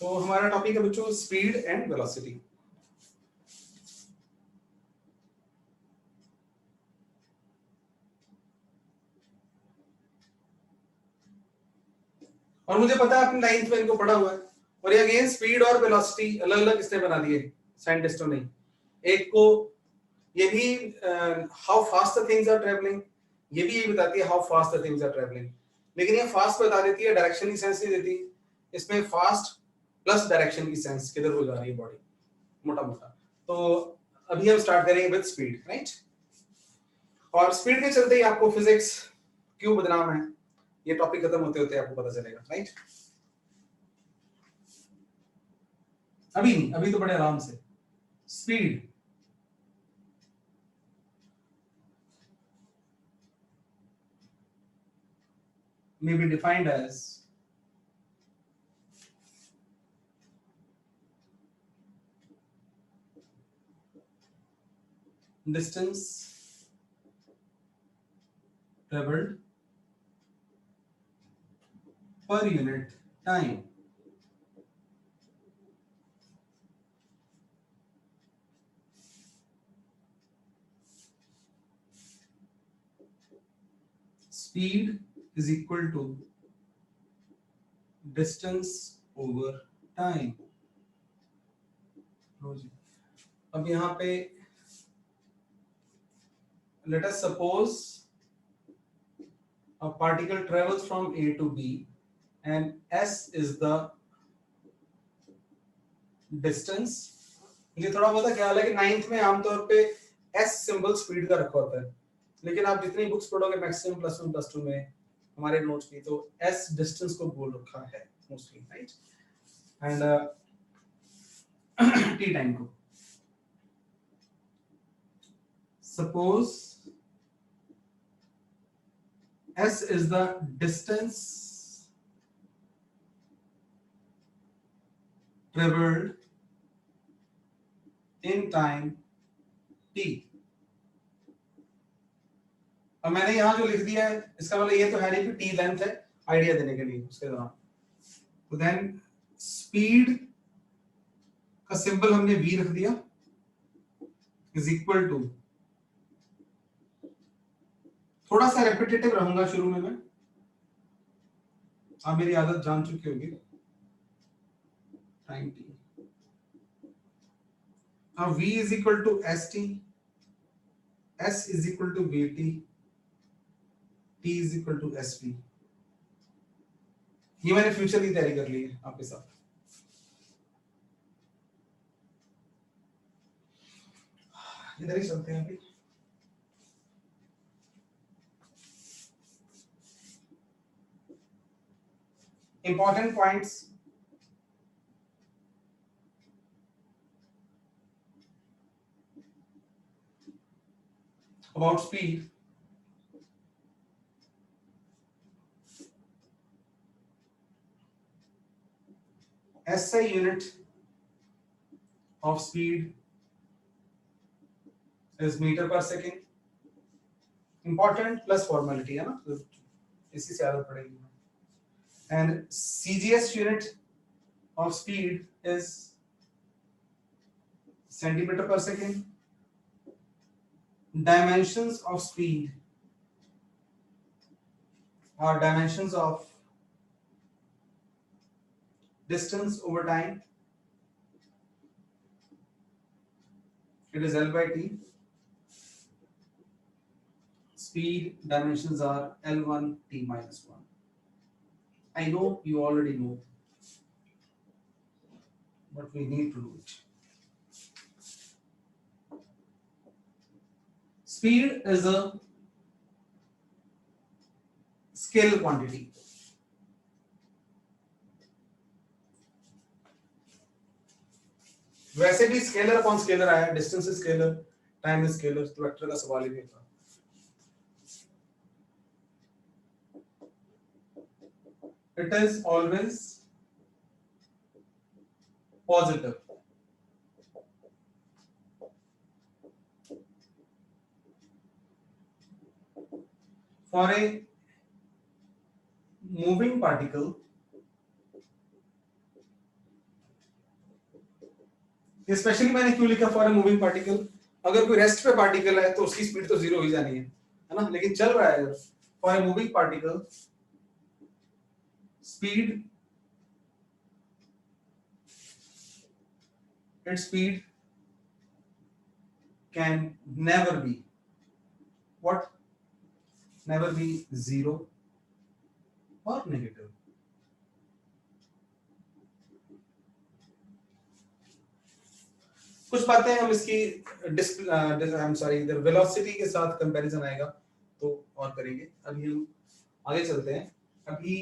तो हमारा टॉपिक है बच्चों स्पीड एंड वेलोसिटी। और मुझे पता है आपने 9th में इनको पढ़ा हुआ है। और ये अगेन स्पीड और वेलोसिटी अलग अलग किसने बना दिए, साइंटिस्टों ने। एक को ये भी how fast the things are travelling, ये भी ये बताती है how fast the things are travelling, लेकिन ये फास्ट बता देती है, डायरेक्शन की सेंस नहीं देती। इसमें फास्ट प्लस डायरेक्शन की सेंस किधर को जा रही है बॉडी, मोटा मोटा। तो अभी हम स्टार्ट करेंगे विद स्पीड, राइट। और स्पीड के चलते ही आपको फिजिक्स क्यों बदनाम है, ये टॉपिक खत्म होते होते आपको पता चलेगा, राइट। अभी नहीं, अभी तो बड़े आराम से। Speed may be defined as distance traveled per unit time. Speed is equal to distance over time. अब यहाँ पे let us suppose a particle travels from A to B and S is the distance। मुझे थोड़ा बहुत ख्याल है कि 9th में आमतौर पे S सिंबल स्पीड का रखा होता है, लेकिन आप जितनी बुक्स पढ़ोगे मैक्सिमम +1 +2 में हमारे नोट्स की, तो S डिस्टेंस को बोल रखा है mostly, right. And T time को suppose S is the distance traveled in time T। अब मैंने यहां जो लिख दिया है इसका मतलब ये तो है नहीं कि T लेंथ है, आइडिया देने के लिए उसके दौरान। तो देन स्पीड का सिंबल हमने V रख दिया इज इक्वल टू, थोड़ा सा रेपिटेटिव रहूंगा शुरू में मैं, आप मेरी आदत जान चुकी होगी, टाइम T। अब V is equal to ST, S is equal to VT, T is equal to SV। ये मैंने फ्यूचर की तैयारी कर ली है आपके साथ। इधर ही चलते हैं अभी। Important points, about speed। SI unit of speed is meter per second। important plus formality है ना, इसी से आदत पड़ेगी। and CGS unit of speed is centimeter per second। dimensions of speed are dimensions of distance over time, it is L by T। speed dimensions are L1 T minus 1। I know you already know, but we need to do it। Speed is a scale quantity। वैसे भी scalar upon scalar आया, distance is scalar, time is scalar, तो vector का सवाल ही नहीं था। It is always positive। For a moving particle specially मैंने क्यों लिखा फॉर ए मूविंग पार्टिकल, अगर कोई रेस्ट पे पार्टिकल है तो उसकी स्पीड तो जीरो ही जानी है ना, लेकिन चल रहा है। For a moving particle speed, its speed can never be what, never be zero or negative. कुछ बातें हम इसकी आई एम सॉरी इधर वेलोसिटी के साथ कंपैरिजन आएगा तो और करेंगे। अभी हम आगे चलते हैं। अभी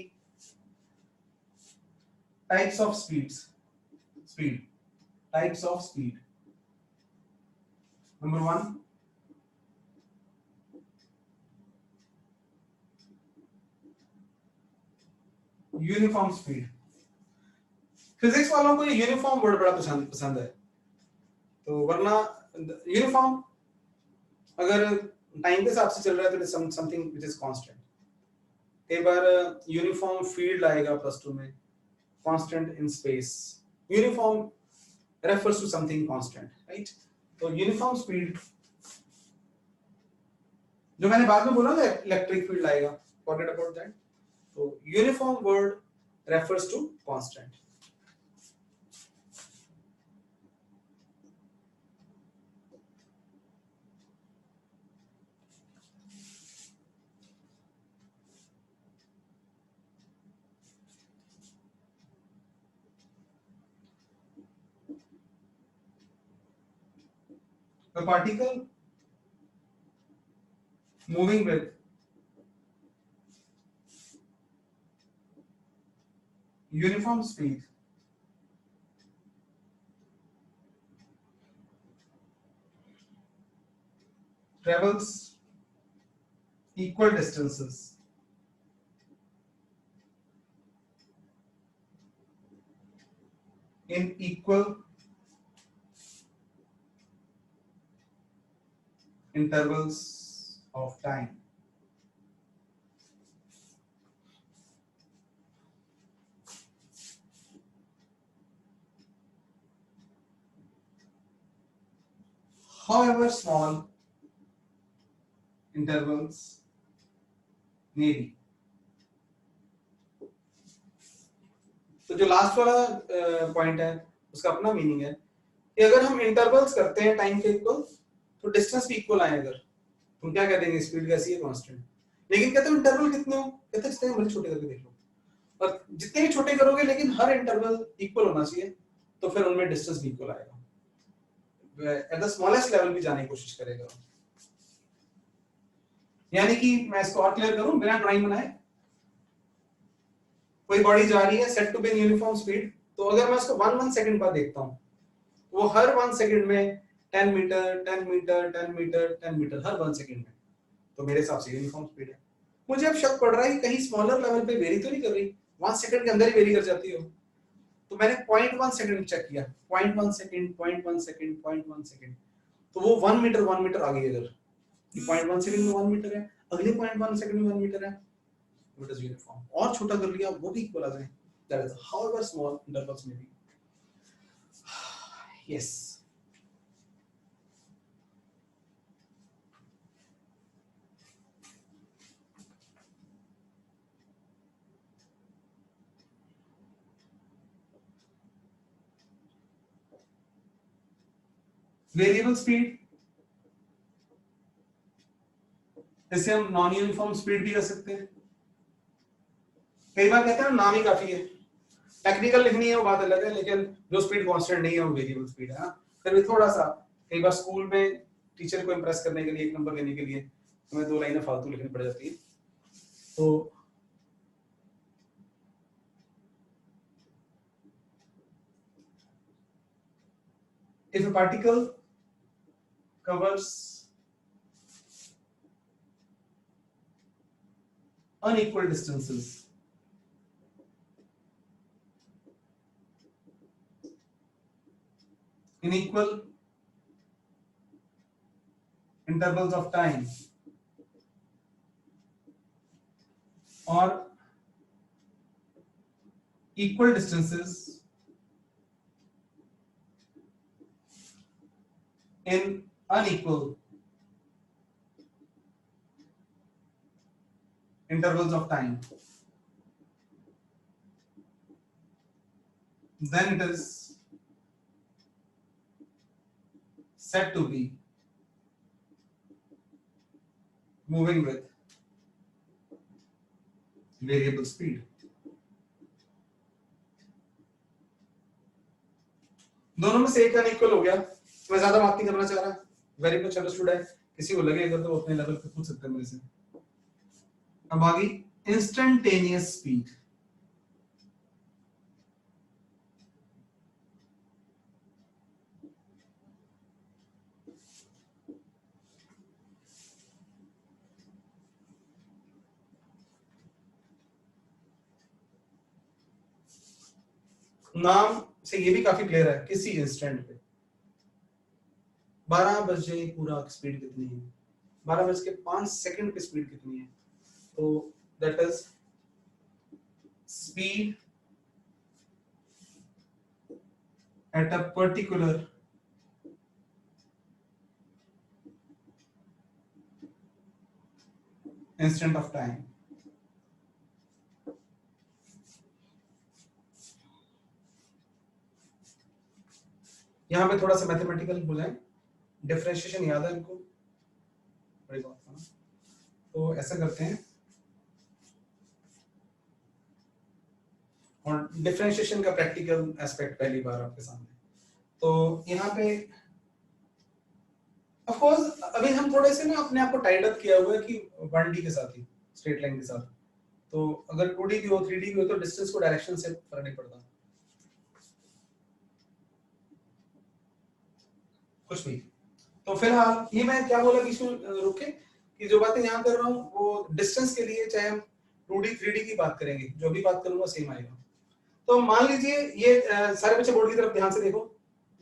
types of speeds, speed, types of speed. Number 1, uniform speed. Physics वालों को ये यूनिफॉर्म वर्ड बड़ा पसंद है, तो वरना यूनिफॉर्म अगर टाइम के हिसाब से चल रहा है तो it is something which is constant. कई बार यूनिफॉर्म फील्ड आएगा प्लस 2 में, constant in space. Uniform refers to something constant, right? तो यूनिफॉर्म स्पीड जो मैंने बाद में बोला ना इलेक्ट्रिक फील्ड आएगा, फॉरगेट अबाउट दैट। तो uniform word refers to constant. A particle moving with uniform speed travels equal distances in equal intervals of time. However small intervals may be. तो जो लास्ट वाला पॉइंट है उसका अपना meaning है कि अगर हम इंटरवल्स करते हैं टाइम के इक्वल तो डिस्टेंस भी इक्वल आए। अगर तुम क्या कह देंगे, स्पीड कैसी है, कांस्टेंट। लेकिन कहते हो इंटरवल कितने हो, कहते हैं जितने मर्जी छोटे करके देख लो, और जितने भी छोटे करोगे लेकिन हर इंटरवल इक्वल होना चाहिए, तो फिर उनमें डिस्टेंस भी इक्वल आएगा। एट द स्मॉलेस्ट लेवल भी जाने की कोशिश करेगा। यानी कि मैं इसको और क्लियर करूं बिना ड्राइंग बनाए, कोई बॉडी जा रही है set to be uniform speed, तो अगर मैं उसको 1 सेकंड बाद देखता हूं, वो हर 1 सेकंड में 10 मीटर 10 मीटर 10 मीटर 10 मीटर हर 1 सेकंड में, तो मेरे हिसाब से यूनिफॉर्म स्पीड है। मुझे अब शक पड़ रहा है कि कहीं स्मॉलर लेवल पे वेरी तो नहीं कर रही, 1 सेकंड के अंदर ही वेरी कर जाती हो। तो मैंने 0.1 सेकंड चेक किया, 0.1 सेकंड 0.1 सेकंड 0.1 सेकंड, तो वो 1 मीटर आ गई। अगर 0.1 सेकंड में 1 मीटर है, अगले 0.1 सेकंड में 1 मीटर है, इट इज यूनिफॉर्म। और छोटा कर लिया वो भी इक्वल आ जाए, that is however small intervals में भी। यस, वेरिएबल स्पीड, इसे हम नॉन यूनिफॉर्म स्पीड भी कर सकते हैं। कई बार कहते हैं नाम ही काफी है, टेक्निकल लिखनी है वो बात अलग है, लेकिन जो स्पीड कांस्टेंट नहीं है वो वेरिएबल स्पीड है। फिर भी थोड़ा सा कई बार स्कूल में टीचर को इंप्रेस करने के लिए, 1 नंबर लेने के लिए हमें 2 लाइनें फालतू लिखनी पड़ जाती है। तो if a particle covers unequal distances in equal intervals of time or equal distances in unequal intervals of time, then it is said to be moving with variable speed. दोनों में से एक अनइक्वल हो गया, मैं ज्यादा बात नहीं करना चाह रहा, वेरी मच अंडरस्टूड है, किसी को लगेगा तो अपने लेवल पे पूछ सकते हैं मेरे से। अब आगे इंस्टेंटेनियस स्पीड। नाम से ये भी काफी क्लियर है, किसी इंस्टेंट पे 12 बजे पूरा स्पीड कितनी है, 12:05 पे स्पीड कितनी है, तो that is speed at a particular instant of time. यहां पे थोड़ा सा मैथमेटिकल बुलाएं, डिफरेंशिएशन याद है इनको, बड़ी बात है ना, तो ऐसा करते हैं, और डिफरेंशिएशन का प्रैक्टिकल एस्पेक्ट पहली बार आपके सामने। तो यहाँ पे ऑफ कोर्स अभी हम थोड़े से ना अपने आप को टाइड अप किया हुआ है कि 1D के साथ ही, स्ट्रेट लाइन के साथ, तो अगर 2D भी हो 3D भी हो तो डिस्टेंस को डायरेक्शन से फर्क नहीं पड़ता कुछ भी। तो फिलहाल ये मैं क्या बोला बीच में रुके, कि जो बातें यहाँ कर रहा हूँ वो डिस्टेंस के लिए, चाहे हम 2D 3D की बात करेंगे, जो भी बात करूंगा सेम आएगा। तो मान लीजिए ये सारे बच्चे बोर्ड की तरफ ध्यान से देखो,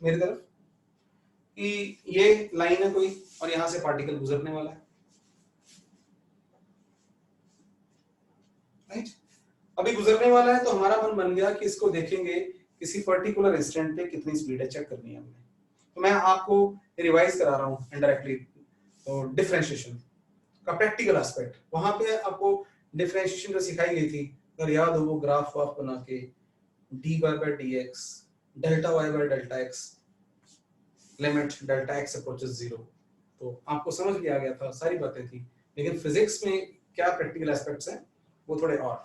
मेरी तरफ, कि ये लाइन है कोई और यहां से पार्टिकल गुजरने वाला है, राइट। अभी गुजरने वाला है तो हमारा मन बन गया कि इसको देखेंगे किसी पर्टिकुलर इंस्टेंट पे कितनी स्पीड है, चेक करनी है हमने। तो मैं आपको रिवाइज करा रहा हूँ इनडायरेक्टली, तो डिफरेंशिएशन का प्रैक्टिकल एस्पेक्ट, वहां पे आपको डिफरेंशिएशन जो सिखाई गई थी, अगर याद हो, वो ग्राफ वाफ बना के dy/dx डेल्टा y/डेल्टा x limit delta x approaches 0, तो आपको समझ भी आ गया था, सारी बातें थी। लेकिन फिजिक्स में क्या प्रैक्टिकल एस्पेक्ट्स हैं वो थोड़े और।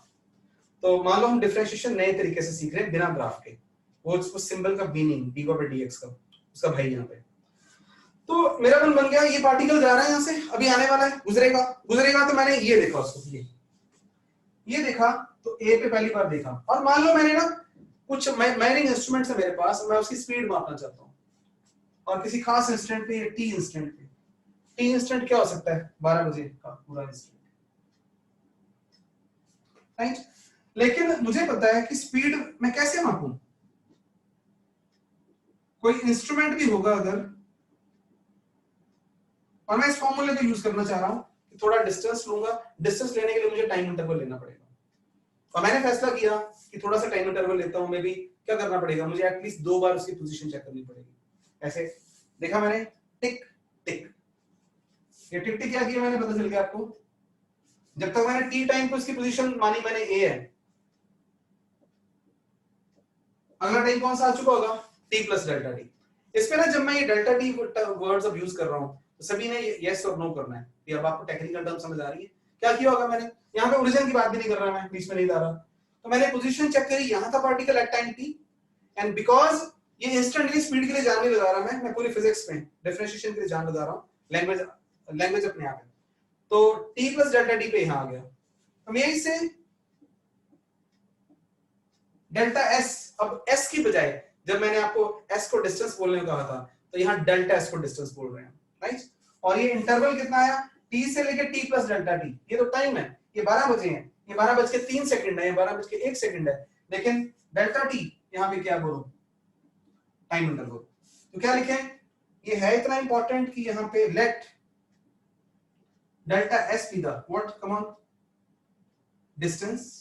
तो मान लो हम डिफरेंशिएशन नए तरीके से सीख रहे हैं बिना ग्राफ के, वो उस सिंबल का मीनिंग dy/dx का, उसका भाई यहाँ पे। तो मेरा मन बन गया, ये पार्टिकल जा रहा है यहाँ से, अभी आने वाला है, गुजरेगा गुजरेगा, तो मैंने ये देखा उसको, ये देखा, तो ए पे पहली बार देखा, और मान लो मैंने ना कुछ मेजरिंग इंस्ट्रूमेंट्स है मेरे पास, मैं उसकी स्पीड मापना चाहता हूँ, और किसी खास इंस्टेंट पे, टी इंस्टेंट पे, टी इंस्टेंट क्या हो सकता है, 12 बजे का पूरा इंस्टेंट, राइट। लेकिन मुझे पता है कि स्पीड मैं कैसे मापूं, कोई इंस्ट्रूमेंट भी होगा अगर, और मैं इस फॉर्मूले को यूज करना चाह रहा हूं कि थोड़ा डिस्टेंस लूंगा, डिस्टेंस लेने के लिए मुझे टाइम इंटरवल लेना पड़ेगा, और मैंने फैसला किया कि थोड़ा सा टाइम इंटरवल लेता हूं, मैं भी क्या करना पड़ेगा, मुझे एटलीस्ट 2 बार उसकी पोजीशन चेक करनी पड़ेगी। ऐसे देखा मैंने, टिक टिक, ये टिक टिक क्या किया मैंने, पता चल गया आपको, जब तक मैंने टी टाइम पे उसकी पोजीशन मानी मैंने ए है, अगला टाइम कौन सा आ चुका होगा, टी प्लस डेल्टा टी। इसमें ना जब मैं ये डेल्टा टी वर्ड्स अब यूज कर रहा हूं तो सभी ने यस और नो करना है, ये अब आपको टेक्निकल टर्म समझ आ रही है। क्या किया होगा मैंने, यहाँ पे ओरिजिन की बात भी नहीं कर रहा, मैं बीच में नहीं ला रहा, तो मैंने पोजीशन चेक करी, यहाँ था particle at time T, and because ये इंस्टेंटली स्पीड के लिए जान नहीं लगा रहा, मैं पूरी फिजिक्स में डिफरेंशिएशन के लिए जान लगा रहा हूँ, लैंग्वेज अपने आप है, तो टी प्लस डेल्टा टी पे यहाँ आ गया, तो यही से डेल्टा एस, अब एस की बजाय जब मैंने आपको एस को डिस्टेंस बोलने को कहा था, तो यहाँ डेल्टा एस को डिस्टेंस बोल रहे हैं, राइट। और ये इंटरवल कितना आया, टी से लेके टी प्लस डेल्टा टी, ये तो टाइम है, ये 12 बजे है, ये 12:03 है, ये 12:01 है, लेकिन डेल्टा टी यहाँ पे क्या बोलो, टाइम इंटरवल, तो क्या लिखे, ये है इतना इंपॉर्टेंट कि यहाँ पे let delta S be the what, come on, distance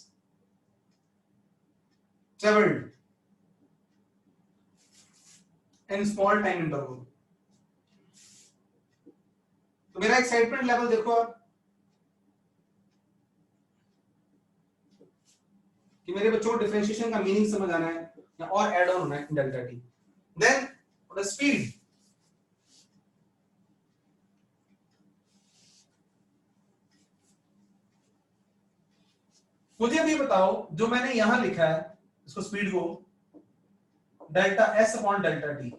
traveled in small time interval, तो मेरा एक्साइटमेंट लेवल देखो आप कि मेरे बच्चों को डिफरेंशिएशन का मीनिंग समझ आना है या और ऐड ऑन होना है delta T. Then the speed, मुझे अभी बताओ जो मैंने यहां लिखा है इसको स्पीड को delta S upon delta T,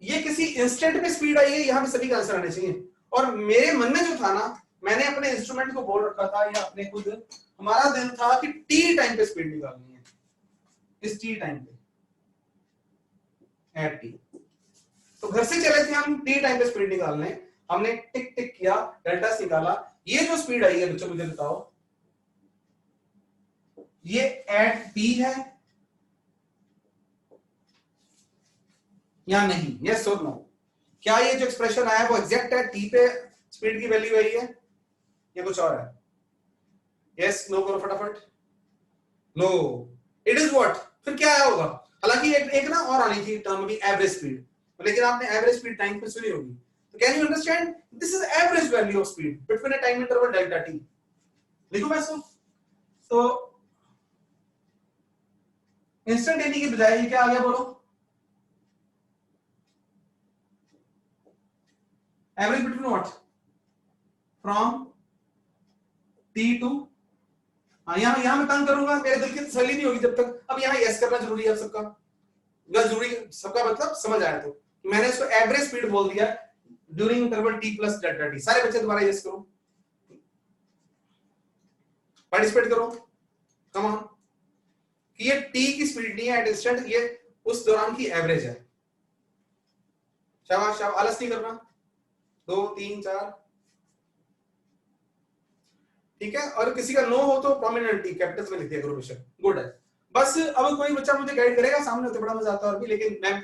ये किसी इंस्टेंट पे स्पीड आई है, यहां पे सभी का आंसर आने चाहिए। और मेरे मन में जो था ना, मैंने अपने इंस्ट्रूमेंट को बोल रखा था या अपने खुद, हमारा दिन था कि टी टाइम पे स्पीड निकालनी है, इस टी टाइम पे एट टी। तो घर से चले थे हम टी टाइम पे स्पीड निकालने, हमने टिक टिक किया, डेल्टा से निकाला, ये जो स्पीड आई है बच्चों मुझे बताओ ये एट टी है या नहीं, यस और नो। क्या ये जो एक्सप्रेशन आया वो एग्जैक्ट है, टी पे स्पीड की वैल्यू आई है या कुछ और है? यस नो करो फटाफट। नो, इट इज व्हाट, फिर क्या आया होगा? हालांकि एक ना और आनी थी टर्म भी, एवरेज स्पीड, लेकिन आपने एवरेज स्पीड टाइम पे सुनी होगी। तो can you understand this is average value of speed between a time interval delta T. लिखो मैं इसको, तो इंस्टेंटेनी की बजाय ये क्या आ गया बोलो? Average between what, from T to, हाँ यहाँ मैं तंग करूंगा, मेरे दिल की तसल्ली नहीं होगी जब तक। अब यहाँ यस करना जरूरी है सबका, जरूरी सबका मतलब समझ आया तो मैंने इसको एवरेज स्पीड बोल दिया during interval T plus delta T. सारे बच्चे दोबारा यस करो, पार्टिसिपेट करो, कम ऑन। कि ये टी की स्पीड नहीं है एट इंस्टेंट, ये उस दौरान की एवरेज है। शाबाश शाबाश, आलस नहीं करना। 2 3 4 ठीक है। और किसी का नो हो तो प्रोमिनेंट टी कैपिटल्स में लिख दिया करो बेशक, गुड है। बस अब कोई बच्चा मुझे गाइड करेगा सामने तो बड़ा मजा आता है और भी, लेकिन मैं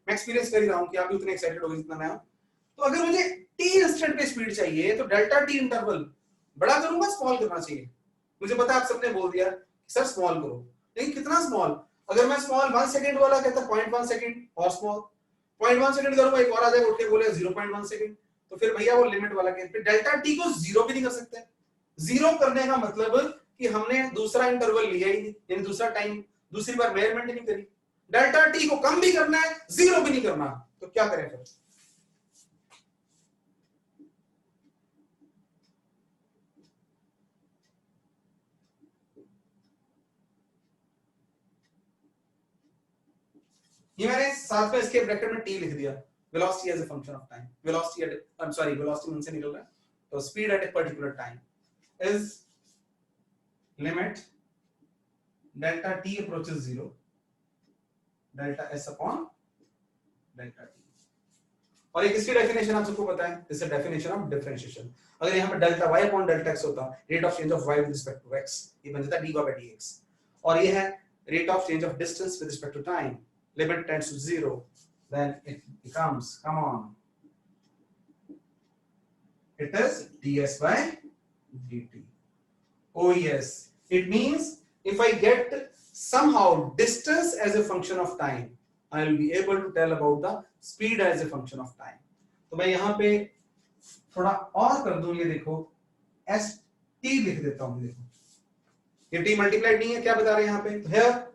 एक्सपीरियंस कर ही रहा हूं कि आप भी उतने एक्साइटेड हो गए जितना मैं हूं। तो अगर मुझे टी इंस्टेंट पे स्पीड चाहिए तो डेल्टा टी इंटरवल बड़ा करूंगा स्मॉल करना चाहिए? मुझे पता है आप सबने बोल दिया सर स्मॉल करो, लेकिन कितना स्मॉल? अगर मैं स्मॉल 1 सेकंड वाला कहता 0.1 सेकंड और स्मॉल 0.1 सेकंड करूंगा, एक और आ जाएगा उठ के बोले 0.1 सेकंड, तो फिर भैया वो लिमिट वाला केस पे डेल्टा टी को जीरो भी नहीं कर सकते। जीरो करने का मतलब कि हमने दूसरा इंटरवल लिया ही नहीं, यानी दूसरा टाइम, दूसरी बार मेजरमेंट नहीं करी। डेल्टा टी को कम भी करना है, जीरो भी नहीं करना, तो क्या करें फिर? ये मैंने साथ में इसके ब्रैकेट में टी लिख दिया, velocity as a function of time. Velocity at, I am sorry, velocity मन से निकल रहा है, तो speed at a particular time is limit delta T approaches zero, delta S upon delta T. और एक इसकी डेफिनेशन आप सबको पता है, this is definition of differentiation. अगर यहाँ पे delta y upon delta x होता, rate of change of y with respect to x, ये बन जाता dy by dx। और ये है rate of change of distance with respect to time, limit tends to 0, then it becomes, come on, it is ds by dt. Oh yes, it means if I get somehow distance as a function of time, I will be able to tell about the speed as a function of time. तो मैं यहाँ पे थोड़ा और कर दूं, ये देखो एस टी लिख देता हूं, देखो ये टी मल्टीप्लाइड नहीं है, क्या बता रहे हैं यहाँ पे? Here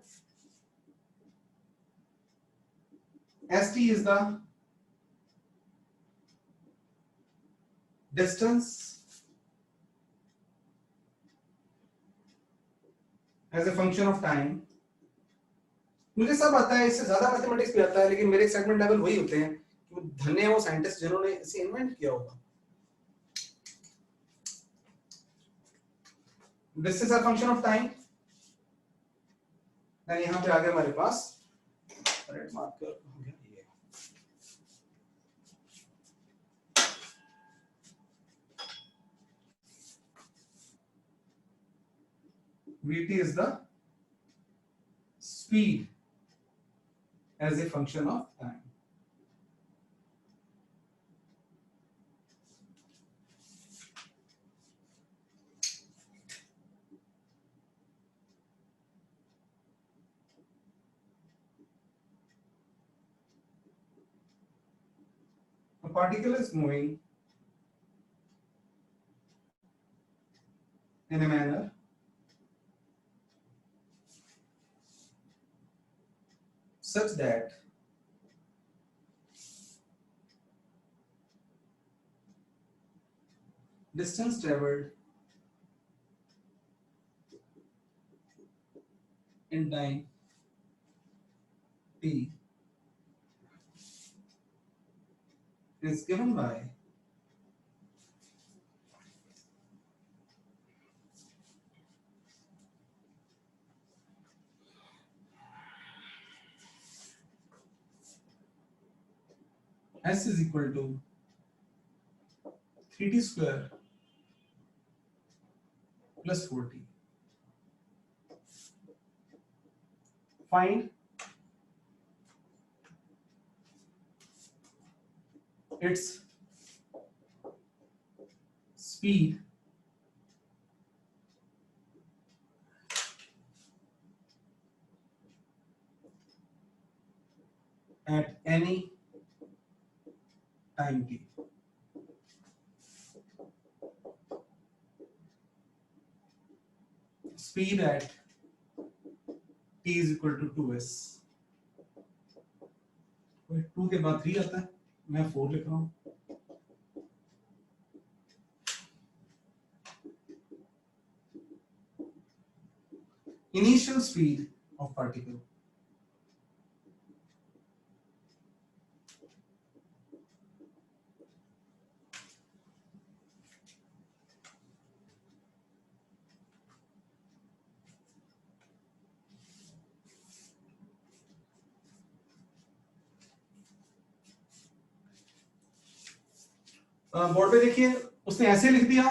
S T is the distance as a function of time. मुझे सब आता है, इससे ज्यादा मैथमेटिक्स भी आता है, लेकिन मेरे एक्साइटमेंट लेवल वही होते हैं। वो धन्य है वो साइंटिस्ट जिन्होंने इसे इन्वेंट किया होगा। This is a function of time, and यहाँ पे आ गया हमारे पास रेड मार्कर हो गया ये, vt is the speed as a function of time. particle is moving in a manner such that distance traveled in time t is given by s is equal to 3t square plus 4t. Find its speed at any time t. Speed at t is equal to 2s. 2 के बाद 3 आता है, मैं 4 लिख रहा हूं. Initial speed of particle board पे देखिए, उसने ऐसे लिख दिया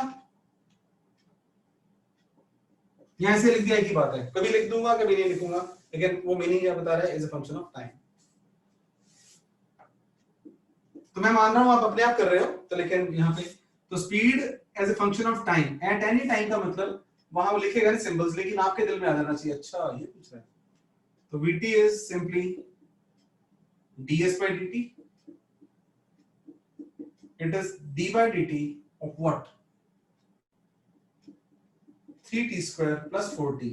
या ऐसे लिख दिया, एक ही बात है. कभी लिख दूंगा कभी नहीं लिखूंगा, लेकिन वो मीनिंग क्या बता रहा है, is a function of time. तो मैं मान रहा हूं आप अपने आप कर रहे हो, तो लेकिन यहाँ पे तो speed as a function of time at any time का मतलब वहां वो लिखेगा नहीं सिंबल्स, लेकिन आपके दिल में आ जाना चाहिए अच्छा ये पूछ रहा है. तो vt is simply ds by dt. It is d by dt of what? 3t square plus 4t.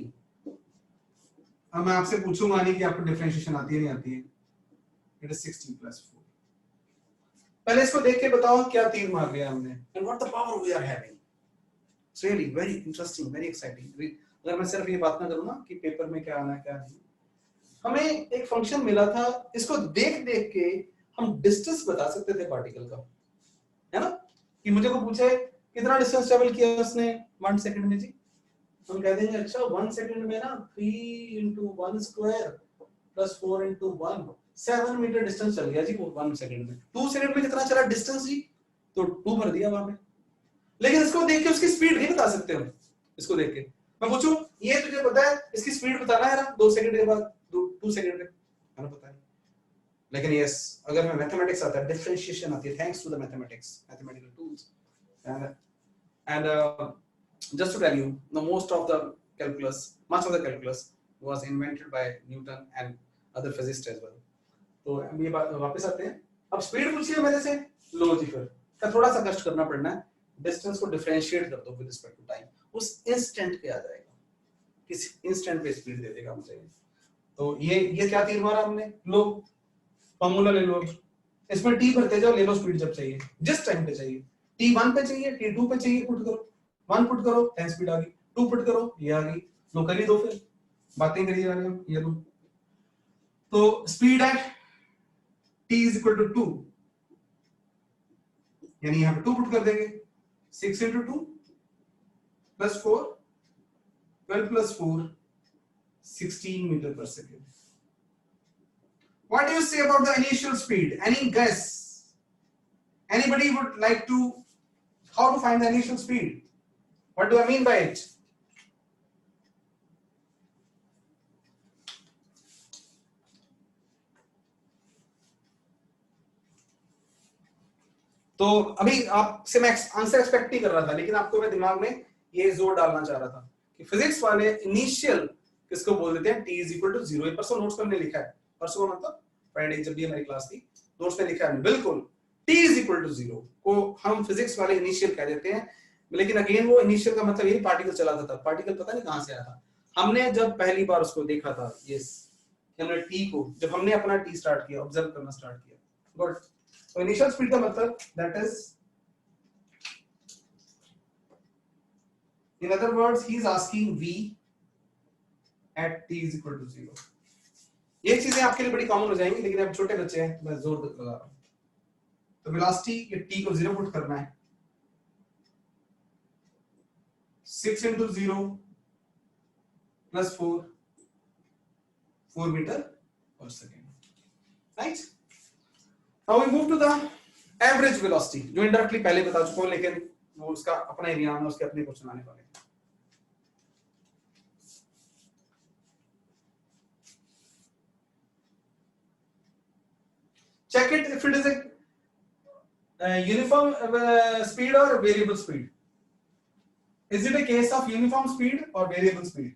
अब मैं आपसे पूछूंगा नहीं कि आपको डिफरेंशिएशन आती है नहीं आती है. It is 16 plus 4. पहले इसको देख के बताओ क्या तीर मार लिया हमने, and what the power we are having. It's really very interesting, very exciting. अगर मैं सिर्फ ये बात ना करूँ ना कि पेपर में क्या आना है क्या नहीं. हमें एक फंक्शन मिला था, इसको देख देख के हम डिस्टेंस बता सकते थे पार्टिकल का, है ना. कि मुझे को पूछे कितना डिस्टेंस ट्रेवल किया उसने 1 सेकंड में जी, हम कह देंगे अच्छा 1 सेकंड में ना 3 into 1 square plus 4 into 1 7 metre distance चल गया जी वो 1 सेकंड में. 2 सेकंड में कितना चला डिस्टेंस जी, तो 2 भर दिया वहां पे. लेकिन इसको देख के उसकी स्पीड नहीं बता सकते हम. इसको देख के मैं पूछूं ये तुझे पता है इसकी स्पीड बताना है ना 2 सेकंड के बाद 2 सेकंड में मैंने पता है. लेकिन यस अगर मैं मैथमेटिक्स आता है, डिफरेंशिएशन आती है, thanks to the mathematics, mathematical tools. and just to tell you, the most of the calculus, much of the calculus was invented by Newton and other physicists as well. तो अब ये बात वापस आते हैं. अब स्पीड पूछिए मेरे से, लो जी फिर का थोड़ा सा कष्ट करना पड़ना है. डिस्टेंस को डिफरेंशिएट कर दो विद रिस्पेक्ट टू टाइम, उस इंस्टेंट पे आ जाएगा, किस इंस्टेंट पे स्पीड दे देगा मुझे. तो ये क्या तीर मारा हमने, लो फॉर्मूला ले लो, इसमें t भरते जाओ, ले लो स्पीड जब चाहिए, जिस टाइम पे चाहिए. t1 पे चाहिए, t2 पे चाहिए, पुट करो, 1 पुट करो 10 स्पीड आ गई, 2 पुट करो ये आ गई. लो कर ही दो, फिर बातें करिए वाले हम, ये लो. तो speed eight t is equal to 2, यानी यहां पे 2 पुट कर देंगे. 6 into 2 plus 4 12 plus 4 16 meter per second. What do you say about the initial speed? Any guess? Anybody would like to, how to find the initial speed? What do I mean by it? तो अभी आपसे मैं answer expect ही कर रहा था, लेकिन आपको मैं दिमाग में ये जोर डालना चाह रहा था कि फिजिक्स वाले इनिशियल किसको बोल देते हैं, t is equal to 0. ये परसों नोट्स पर हमने लिखा है, परसों मतलब फ्राइडे जब भी हमारी क्लास थी, नोट्स में लिखा है बिल्कुल t इज इक्वल टू 0 को हम फिजिक्स वाले इनिशियल कह देते हैं, लेकिन अगेन वो इनिशियल का मतलब ये पार्टिकल चला था, पार्टिकल पता नहीं कहां से आया था। हमने जब पहली बार उसको देखा था, यस, हमने टी को जब हमने अपना टी स्टार्ट किया, ऑब्जर्व करना स्टार्ट किया, गुड। तो इनिशियल स्पीड का मतलब that is, in other words he is asking v at t is equal to 0। ये चीजें आपके लिए बड़ी कॉमन हो जाएंगी, लेकिन अब छोटे बच्चे हैं, मैं जोर लगा रहा हूं। तो वेलोसिटी ये t को 0 पुट करना है, 6 into 0 plus 4 meter per second, right? Now we move to the average velocity, जो indirectly पहले बता चुका हूं, लेकिन वो उसका अपना एरिया में उसके अपने क्वेश्चन आने वाले हैं। Check it if it is a uniform speed or variable speed. Is it a case of uniform speed or variable speed?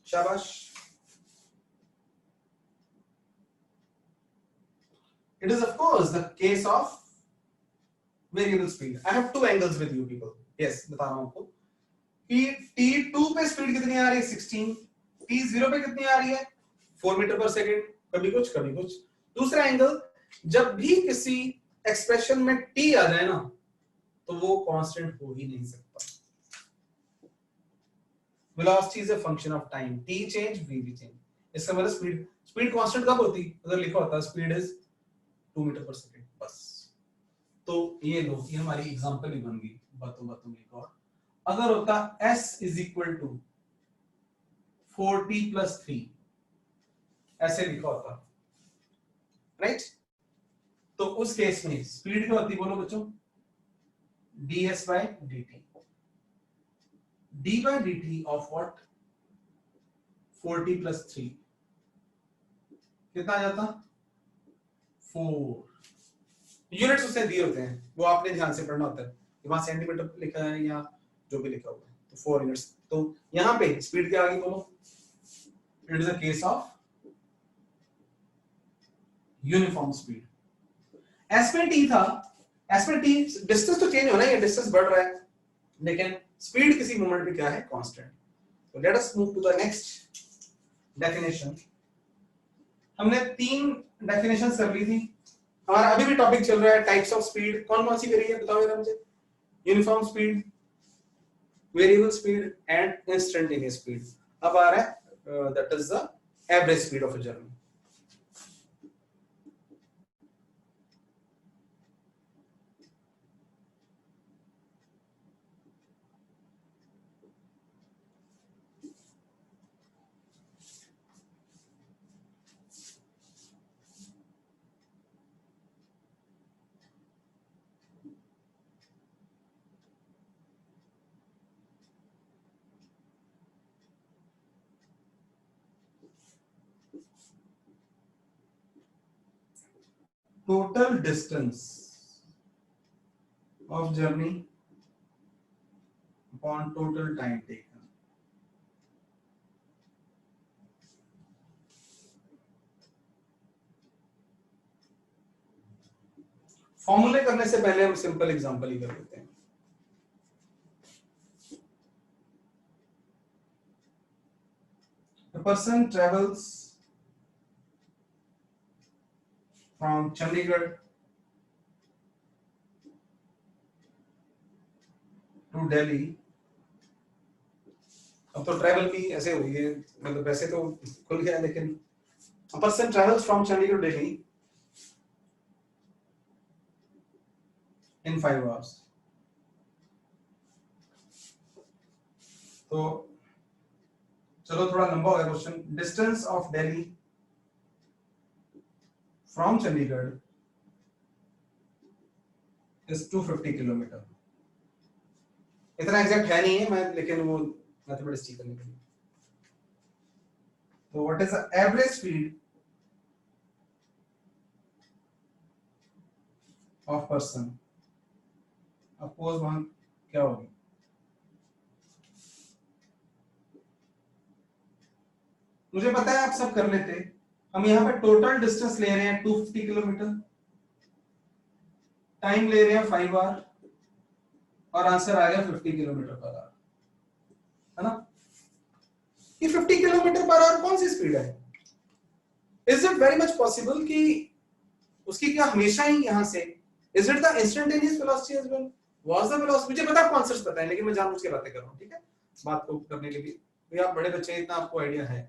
Shabash. It is of course the case of variable speed. I have two angles with you people. Yes, बता रहा हूं आपको कि t2 पे speed कितनी आ रही है 16, t0 पे कितनी आ रही है 4 मीटर पर सेकंड, कभी कुछ कभी कुछ। दूसरा एंगल, जब भी किसी एक्सप्रेशन में t आ जाए ना तो वो कांस्टेंट हो ही नहीं सकता। Velocity is a function of time, t change v भी चेंज। इसका मतलब स्पीड कांस्टेंट कब होती, अगर लिखा होता स्पीड इज 2 मीटर पर सेकंड, बस। तो ये लो, ये हमारी एग्जांपल ही बन गई बातों बातों में। एक और अगर होता s is equal to 4t plus 3, ऐसे लिखा होता, राइट? तो उस केस में स्पीड क्या होती, बोलो बच्चों, ds by dt, d by dt of what 4t plus 3 कितना आ जाता 4। यूनिट्स उससे दिए होते हैं, वो आपने ध्यान से पढ़ना होता है, वहां सेंटीमीटर लिखा है या जो भी लिखा हुआ है, तो 4 यूनिट्स। तो यहां पे स्पीड क्या आ गई बोलो, it is a case of uniform speed. S में टी था, एस में टी डिस्टेंस तो चेंज होना है, डिस्टेंस बढ़ रहा है, लेकिन स्पीड किसी मोमेंट पे क्या है, कांस्टेंट। तो let us move to the next definition. हमने 3 डेफिनेशंस कर ली थी, हमारा अभी भी टॉपिक चल रहा है टाइप्स ऑफ स्पीड। कौन कौन सी करी है बताओ जरा मुझे, uniform speed, variable speed and instantaneous speed. अब आ रहा है that is the average speed of a journey. Total distance of journey upon total time taken। फॉर्मूले करने से पहले हम सिंपल एग्जांपल ही कर लेते हैं। A person travels from Chandigarh to Delhi। अब तो ट्रैवल भी ऐसे हुई है, मतलब वैसे तो खुल गया, लेकिन a person travels from Chandigarh to Delhi in 5 hours। तो चलो थोड़ा लंबा हो गया question. Distance of Delhi from Chandigarh is 250 kilometre. इतना एग्जैक्ट है नहीं है मैं, लेकिन वो मैथमेटिक्स ठीक करने के लिए। तो what is the average speed of person, suppose वहां क्या होगी, मुझे पता है आप सब कर लेते। हम यहाँ पे टोटल डिस्टेंस ले रहे हैं 250 किलोमीटर, टाइम ले रहे हैं 5 आवर, और आंसर आ गया 50 किलोमीटर पर आवर, है ना। ये 50 किलोमीटर पर आवर कौन सी स्पीड है? Is it very much possible कि उसकी क्या हमेशा ही यहां से, is it the instantaneous velocity as well, was the velocity, मुझे पता है कॉन्सेप्ट्स पता है, लेकिन मैं जानबूझ के बातें कर रहा हूं, ठीक है, बात को करने के लिए, तो आप बड़े बच्चे इतना आपको आइडिया है।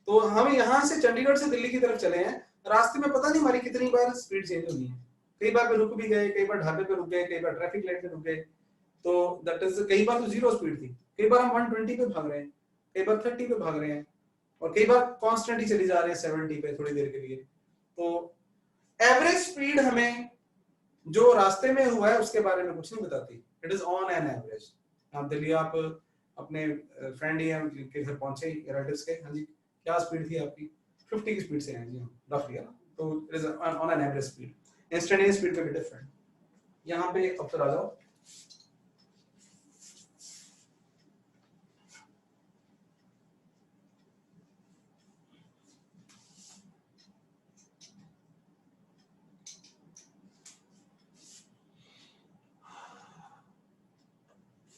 तो हम यहां से चंडीगढ़ से दिल्ली की तरफ चले हैं, रास्ते में पता नहीं हमारी कितनी बार स्पीड चेंज होनी है, कई बार पे रुक भी गए, कई बार ढाबे पे रुक गए, कई बार ट्रैफिक लाइट पे रुक गए, तो दैट इज, कई बार तो जीरो स्पीड थी, कई बार हम 120 पे भाग रहे हैं, कई बार 30 पे भाग रहे हैं, और कई बार कांस्टेंट ही चली जा रहे हैं 70 पे थोड़ी देर के लिए। तो एवरेज स्पीड हमें जो रास्ते में हुआ है उसके बारे में कुछ नहीं बताती, it is on an average. आप दिल्ली, आप अपने फ्रेंड या के घर पहुंचे रिलेटिव्स के, हाँ जी क्या स्पीड थी आपकी, 50 की स्पीड से हैं जी रफली, है ना, तो it is on an average speed, instantaneous speed पे भी डिफरेंट। यहाँ पे अब फिर आ जाओ,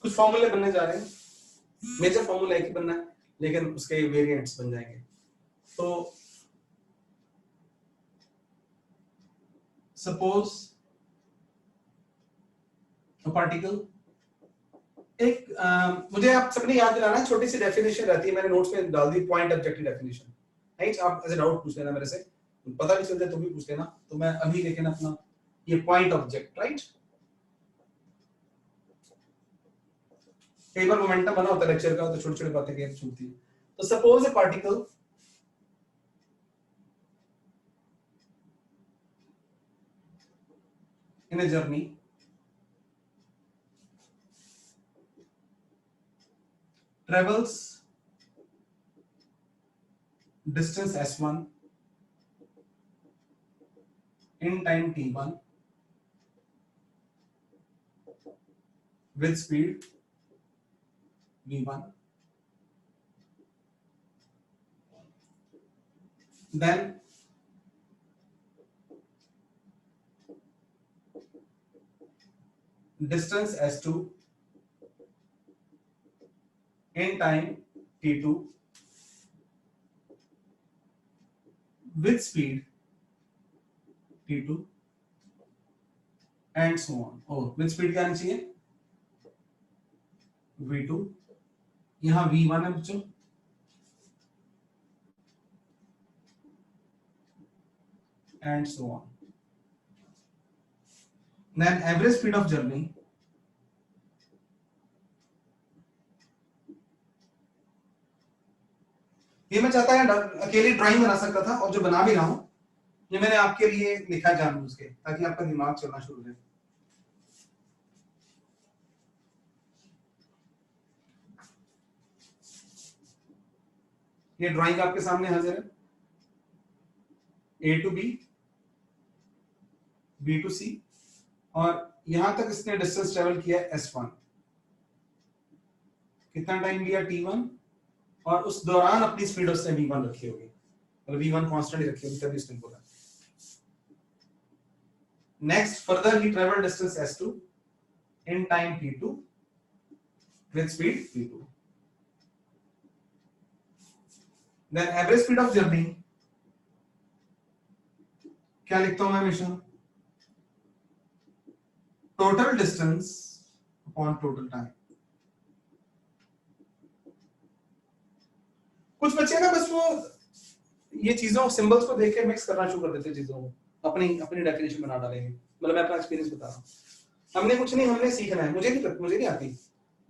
कुछ फॉर्मूले बनने जा रहे हैं, मेजर फॉर्मूला एक ही बनना है लेकिन उसके वेरिएंट्स बन जाएंगे। तो सपोज अ पार्टिकल, एक मुझे आप सबने याद दिलाना, छोटी सी डेफिनेशन रहती है, मैंने नोट्स में डाल दी, पॉइंट ऑब्जेक्टिव डेफिनेशन, राइट, आप ऐसे डाउट पूछ लेना मेरे से, पता नहीं चलता तो भी पूछ लेना, तो मैं अभी लेकिन अपना ये पॉइंट ऑब्जेक्ट, राइट, कई बार मोमेंटम बना होता है लेक्चर का, तो छोटी छोटी बातें कहीं छूटती है। तो suppose A particle in a journey travels distance s1 in time t1 with speed v1, then distance s2 in time t2 with speed t2 and so on। और with speed क्या आना चाहिए, v2, यहां v1 है बच्चों, and so on। then average speed of journey ये मैं चाहता है अकेली ड्राइंग बना सकता था, और जो बना भी रहा हूं ये मैंने आपके लिए लिखा जानबूझ के, ताकि आपका दिमाग चलना शुरू हो। ये ड्राइंग आपके सामने हाजिर है, ए टू बी, बी टू सी, और यहां तक इसने डिस्टेंस ट्रेवल किया s1, कितना टाइम लिया t1, और उस दौरान अपनी स्पीड उसने v1 रखी होगी, मतलब v1 कांस्टेंट ही रखी होगी, तभी इसने बोला। Next further he travel distance s2 in time t2 with speed v2, then average speed of journey क्या लिखता हूं मैं हमेशा, total distance upon total time. कुछ बच्चे ना बस वो ये चीजों सिंबल्स को देख के मिक्स करना शुरू कर देते चीजों को, अपनी अपनी डेफिनेशन बना डालेंगे, मतलब मैं अपना एक्सपीरियंस बता रहा हूँ, हमने कुछ नहीं, हमने सीखना है, मुझे नहीं आती,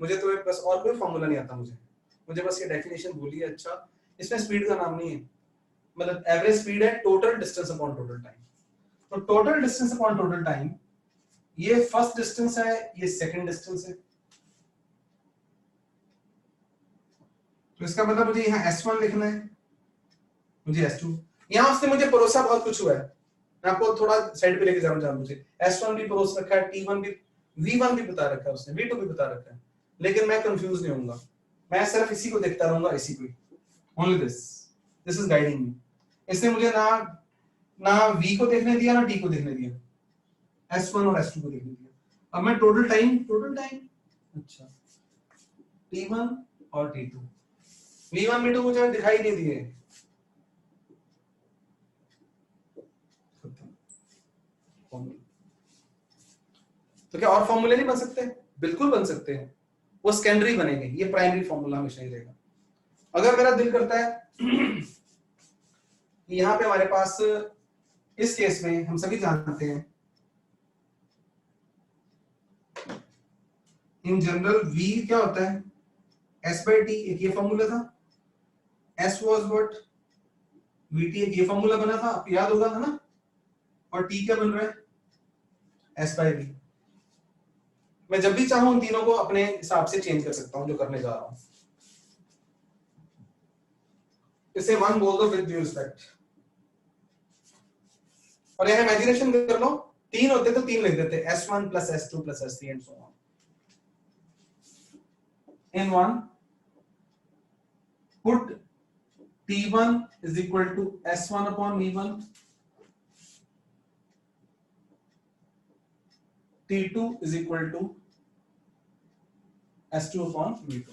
मुझे तो बस और कोई फॉर्मूला नहीं आता, मुझे बस ये डेफिनेशन बोली है, अच्छा इसमें स्पीड का नाम नहीं है, मतलब एवरेज स्पीड है total distance upon total time. तो total distance upon total time, ये फर्स्ट डिस्टेंस है, ये सेकंड डिस्टेंस है, तो इसका मतलब मुझे यहाँ s1 लिखना है, मुझे s2, यहाँ उसने मुझे परोसा बहुत कुछ हुआ है, मैं आपको थोड़ा साइड पे लेके जाऊं, मुझे s1 भी परोस रखा है, t1 भी, v1 भी बता रखा है उसने, v2 भी बता रखा है, लेकिन मैं कंफ्यूज नहीं होऊंगा, मैं सिर्फ इसी को देखता रहूंगा, इसी को, only this, this is guiding मी। इसने मुझे ना ना v को देखने दिया ना t को देखने दिया, s1 और s2 को देखने दिया। अब मैं टोटल टाइम अच्छा t1 और t2, v1 v2 मुझे दिखाई नहीं दिए। तो क्या और फॉर्मूले नहीं बन सकते? बिल्कुल बन सकते हैं, वो सेकेंडरी बनेंगे, ये प्राइमरी फॉर्मूला हमेशा ही रहेगा। अगर मेरा दिल करता है कि यहाँ पे हमारे पास इस केस में हम सभी जानते हैं इन जनरल v क्या होता है, s by t, एक ये फॉर्मूला था, s was what, vt, एक ये फॉर्मूला बना था, आपको याद होगा है ना, और t क्या बन रहा है, s by v। मैं जब भी चाहूं उन तीनों को अपने हिसाब से चेंज कर सकता हूं, जो करने जा रहा हूं। इसे वन बोल दो विद ड्यू रिस्पेक्ट, और यहां इमेजिनेशन कर लो, तीन होते तो तीन लिख देते, s1 plus s2 plus s3 and so on। in one put t1 is equal to s1 upon v1, t2 is equal to s2 upon v2।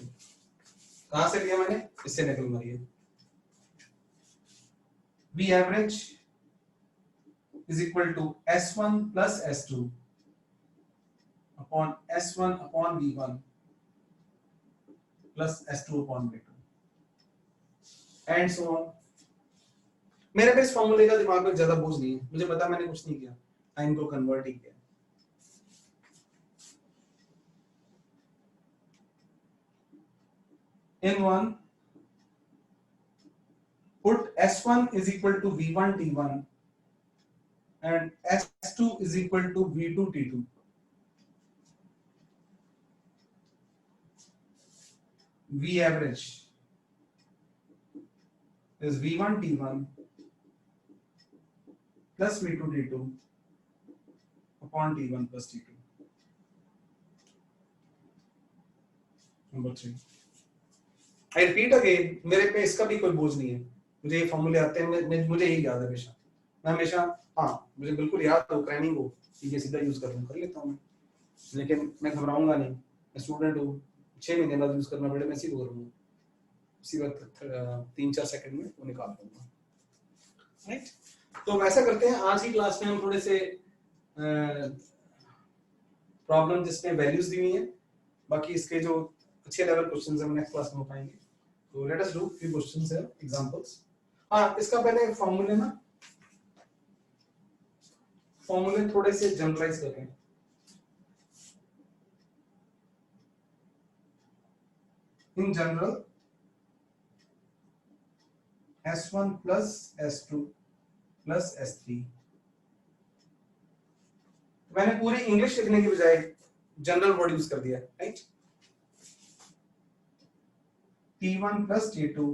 कहां से लिया मैंने, इससे निकल मारिए। v average is equal to s1 plus s2 upon s1 upon v1 plus s2 upon v2 and so on। मेरे पे इस फॉर्मूले का दिमाग में ज्यादा बोझ नहीं है, मुझे पता मैंने कुछ नहीं किया, टाइम को कन्वर्ट ही किया। in one put s1 is equal to v1 t1 and s2 is equal to v2 t2। v average is v1 t1 plus v2 t2 upon t1 plus t2। Number 3, I repeat again, मेरे पे इसका भी कोई बोझ नहीं है, मुझे ये फॉर्मूले आते हैं, मुझे यही याद है हमेशा, मैं हमेशा, हाँ मुझे बिल्कुल याद हो क्रैनिंग हो, ये सीधा यूज कर लेता हूँ मैं, लेकिन मैं घबराऊंगा नहीं, मैं स्टूडेंट हूँ, 6 महीने बाद यूज करना पड़े मैं इसी को करूंगा, इसी वक्त 3-4 सेकंड में वो निकाल दूंगा, राइट। तो वैसा करते हैं, आज की क्लास में हम थोड़े से प्रॉब्लम जिसमें वैल्यूज दी हुई हैं, बाकी इसके जो अच्छे लेवल क्वेश्चंस हैं नेक्स्ट क्लास में हो पाएंगे। तो let us do few questions है, एग्जांपल्स। हाँ, इसका पहले फॉर्मूले ना, फॉर्मूले थोड़े से जनरलाइज करते हैं। In general s1 plus s2 plus s3, मैंने पूरी इंग्लिश लिखने की बजाय जनरल वर्ड यूज कर दिया, right. t1 plus t2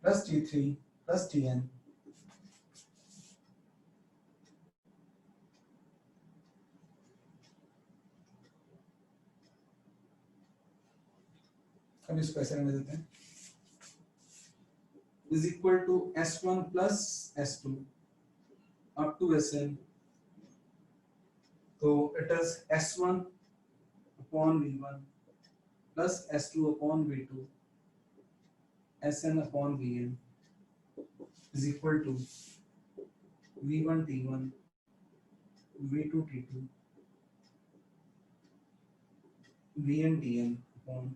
plus t3 plus tn, अब इसको ऐसे रहने देते हैं, is equal to s1 plus s2 up to sn। तो it is s1 upon v1 plus s2 upon v2 sn upon vn is equal to v1 t1 v2 t2 vn tn upon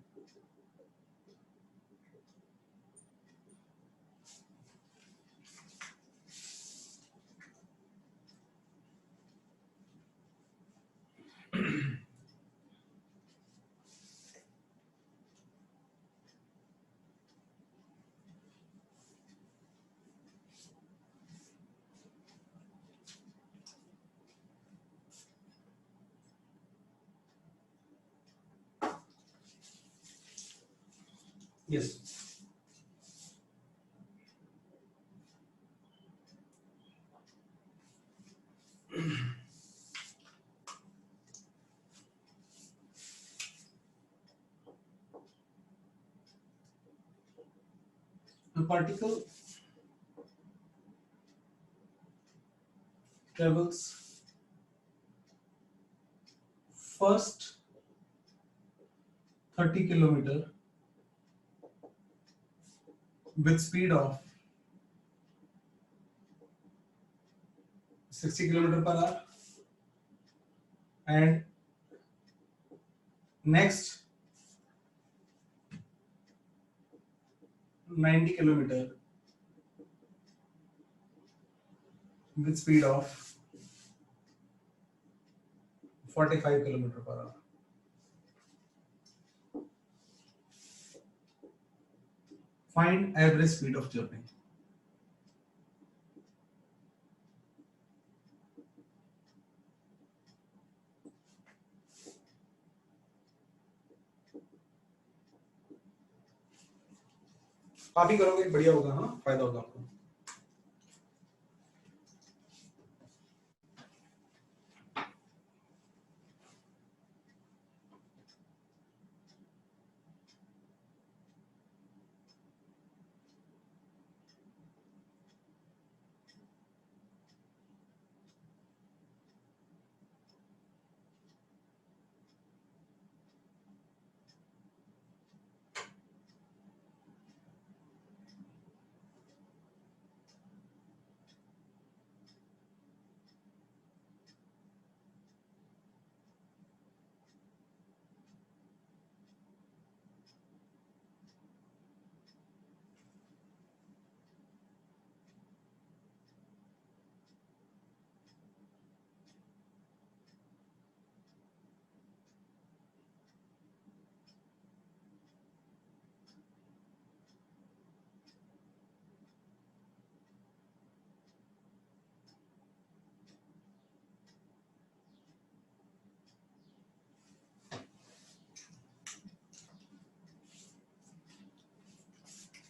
yes। The particle travels first 30 kilometer with speed of 60 kilometer per hour, and next 90 kilometer with speed of 45 kilometer per hour. Find average speed of jumping. आप ही करोगे बढ़िया होगा, हाँ फायदा होगा आपको।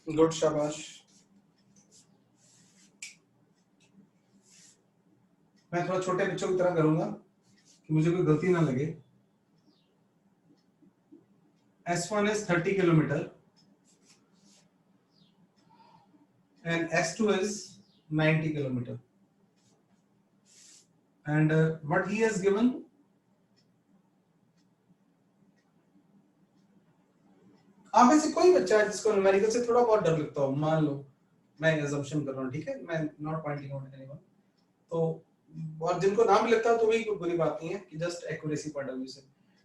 Good, शाबाश। मैं थोड़ा छोटे बच्चों की तरह करूंगा कि मुझे कोई गलती ना लगे। S1 is 30 kilometer and S2 is 90 kilometer, and what he has given, आप में से कोई बच्चा है जिसको न्यूमेरिकल से थोड़ा बहुत डर लगता हो, मान लो मैं अजम्पशन कर रहा हूँ, ठीक है, मैं नॉट पॉइंटिंग आउट एनीवन, तो और जिनको नाम भी लगता है तो भी कोई बुरी बात नहीं है कि just accuracy point of view से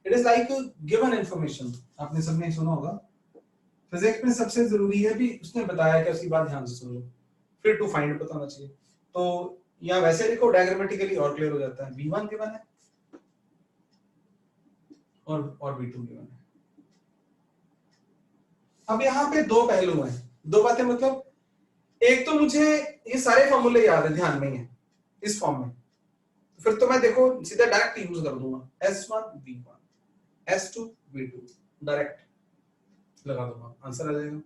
it is like given information. आपने सबने सुना होगा फिजिक्स में सबसे जरूरी है भी उसने बताया कि उसकी बात ध्यान से सुन लो, फिर टू फाइंड पता होना चाहिए। तो या वैसे लिखो डायग्रामेटिकली और क्लियर हो जाता है। v1 गिवन है और v2 गिवन है। अब यहाँ पे दो पहलू हैं, दो बातें, मतलब एक तो मुझे ये सारे फॉर्मूले याद है, ध्यान में ही है इस फॉर्म में, फिर तो मैं देखो सीधा डायरेक्ट यूज कर दूंगा S1 v1 S2 v2 direct लगा दूंगा, आंसर आ जाएगा।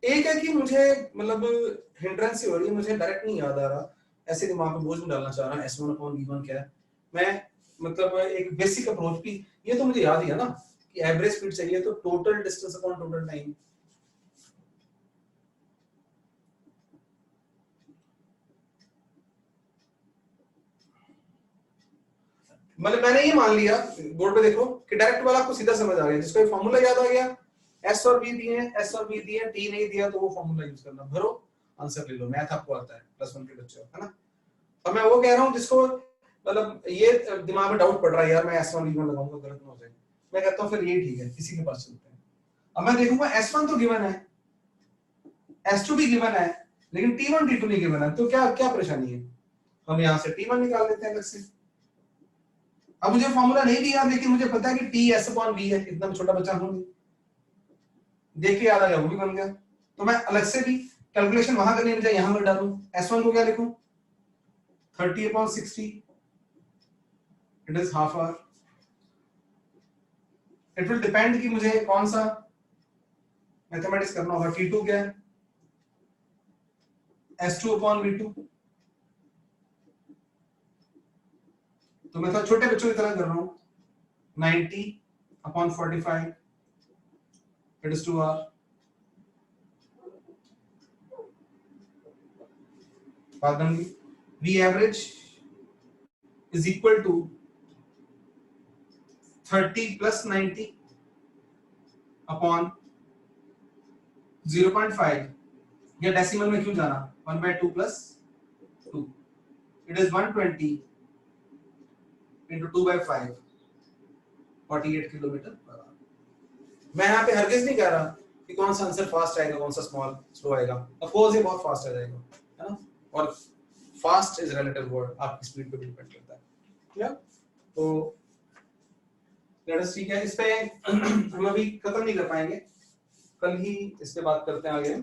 एक है कि मुझे मतलब हिंड्रेंस हो रही है, मुझे डायरेक्ट नहीं याद आ रहा, ऐसे दिमाग में बोझ में डालना चाह रहा है S1 अपॉन v1 क्या है, मैं मतलब एक बेसिक अप्रोच भी ये तो मुझे याद ही है ना कि एवरेज स्पीड चाहिए तो total distance upon total time. मतलब मैंने ये मान लिया बोर्ड पे देखो कि डायरेक्ट वाला आपको सीधा समझ आ गया, जिसको ये फार्मूला याद आ गया, S और V दिए हैं, S और V दिए हैं, T नहीं दिया तो वो फार्मूला यूज करना, भरो आंसर ले लो। मैथ आपको आता है +1 के बच्चों, है ना। अब मैं वो कह रहा हूँ जिसको मतलब ये दिमाग में डाउट पड़ रहा है यार मैं S1 V1 लगाऊंगा गलत ना हो जाए, मैं कहता हूँ फिर ये ठीक है, किसी के पास चलते हैं। अब मैं देखूंगा S1 तो गिवन है, S2 भी गिवन है, लेकिन T1 T2 नहीं गिवन है, तो क्या क्या परेशानी है, हम यहाँ से T1 निकाल लेते हैं अलग से। अब मुझे फॉर्मूला नहीं दिया लेकिन मुझे पता है कि T S अपॉन V है, इतना छोटा बच्चा हूं, देख के याद आ गया, वो भी बन गया। तो मैं अलग से भी कैलकुलेशन वहां करने की बजाय यहां पर डालूं, S1 को क्या लिखूं 30 upon 60, it is half hour. It will depend कि मुझे कौन सा मैथमेटिक्स करना होगा। T2 क्या है S2 अपॉन V2, तो मैं तो छोटे बच्चों की तरह कर रहा हूं 90 अपॉन 45 इट इज 2 आवर। बात बन गई। V average is equal to 30 plus 90 upon 0.5, या डेसिमल में क्यों जाना, 1/2 plus 2, it is 120 into 2/5, 48 kilometre per hour. मैं यहाँ पे हरगिज नहीं कह रहा कि कौन सा आंसर फास्ट आएगा कौन सा स्लो आएगा, ऑफ कोर्स ये बहुत फास्ट आ जाएगा, है ना, और फास्ट इज रिलेटिव वर्ड, आपकी स्पीड पे डिपेंड करता है, क्लियर। तो लेट अस, ठीक है, इस पे हम अभी खत्म नहीं कर पाएंगे, कल ही इस पे बात करते हैं आगे।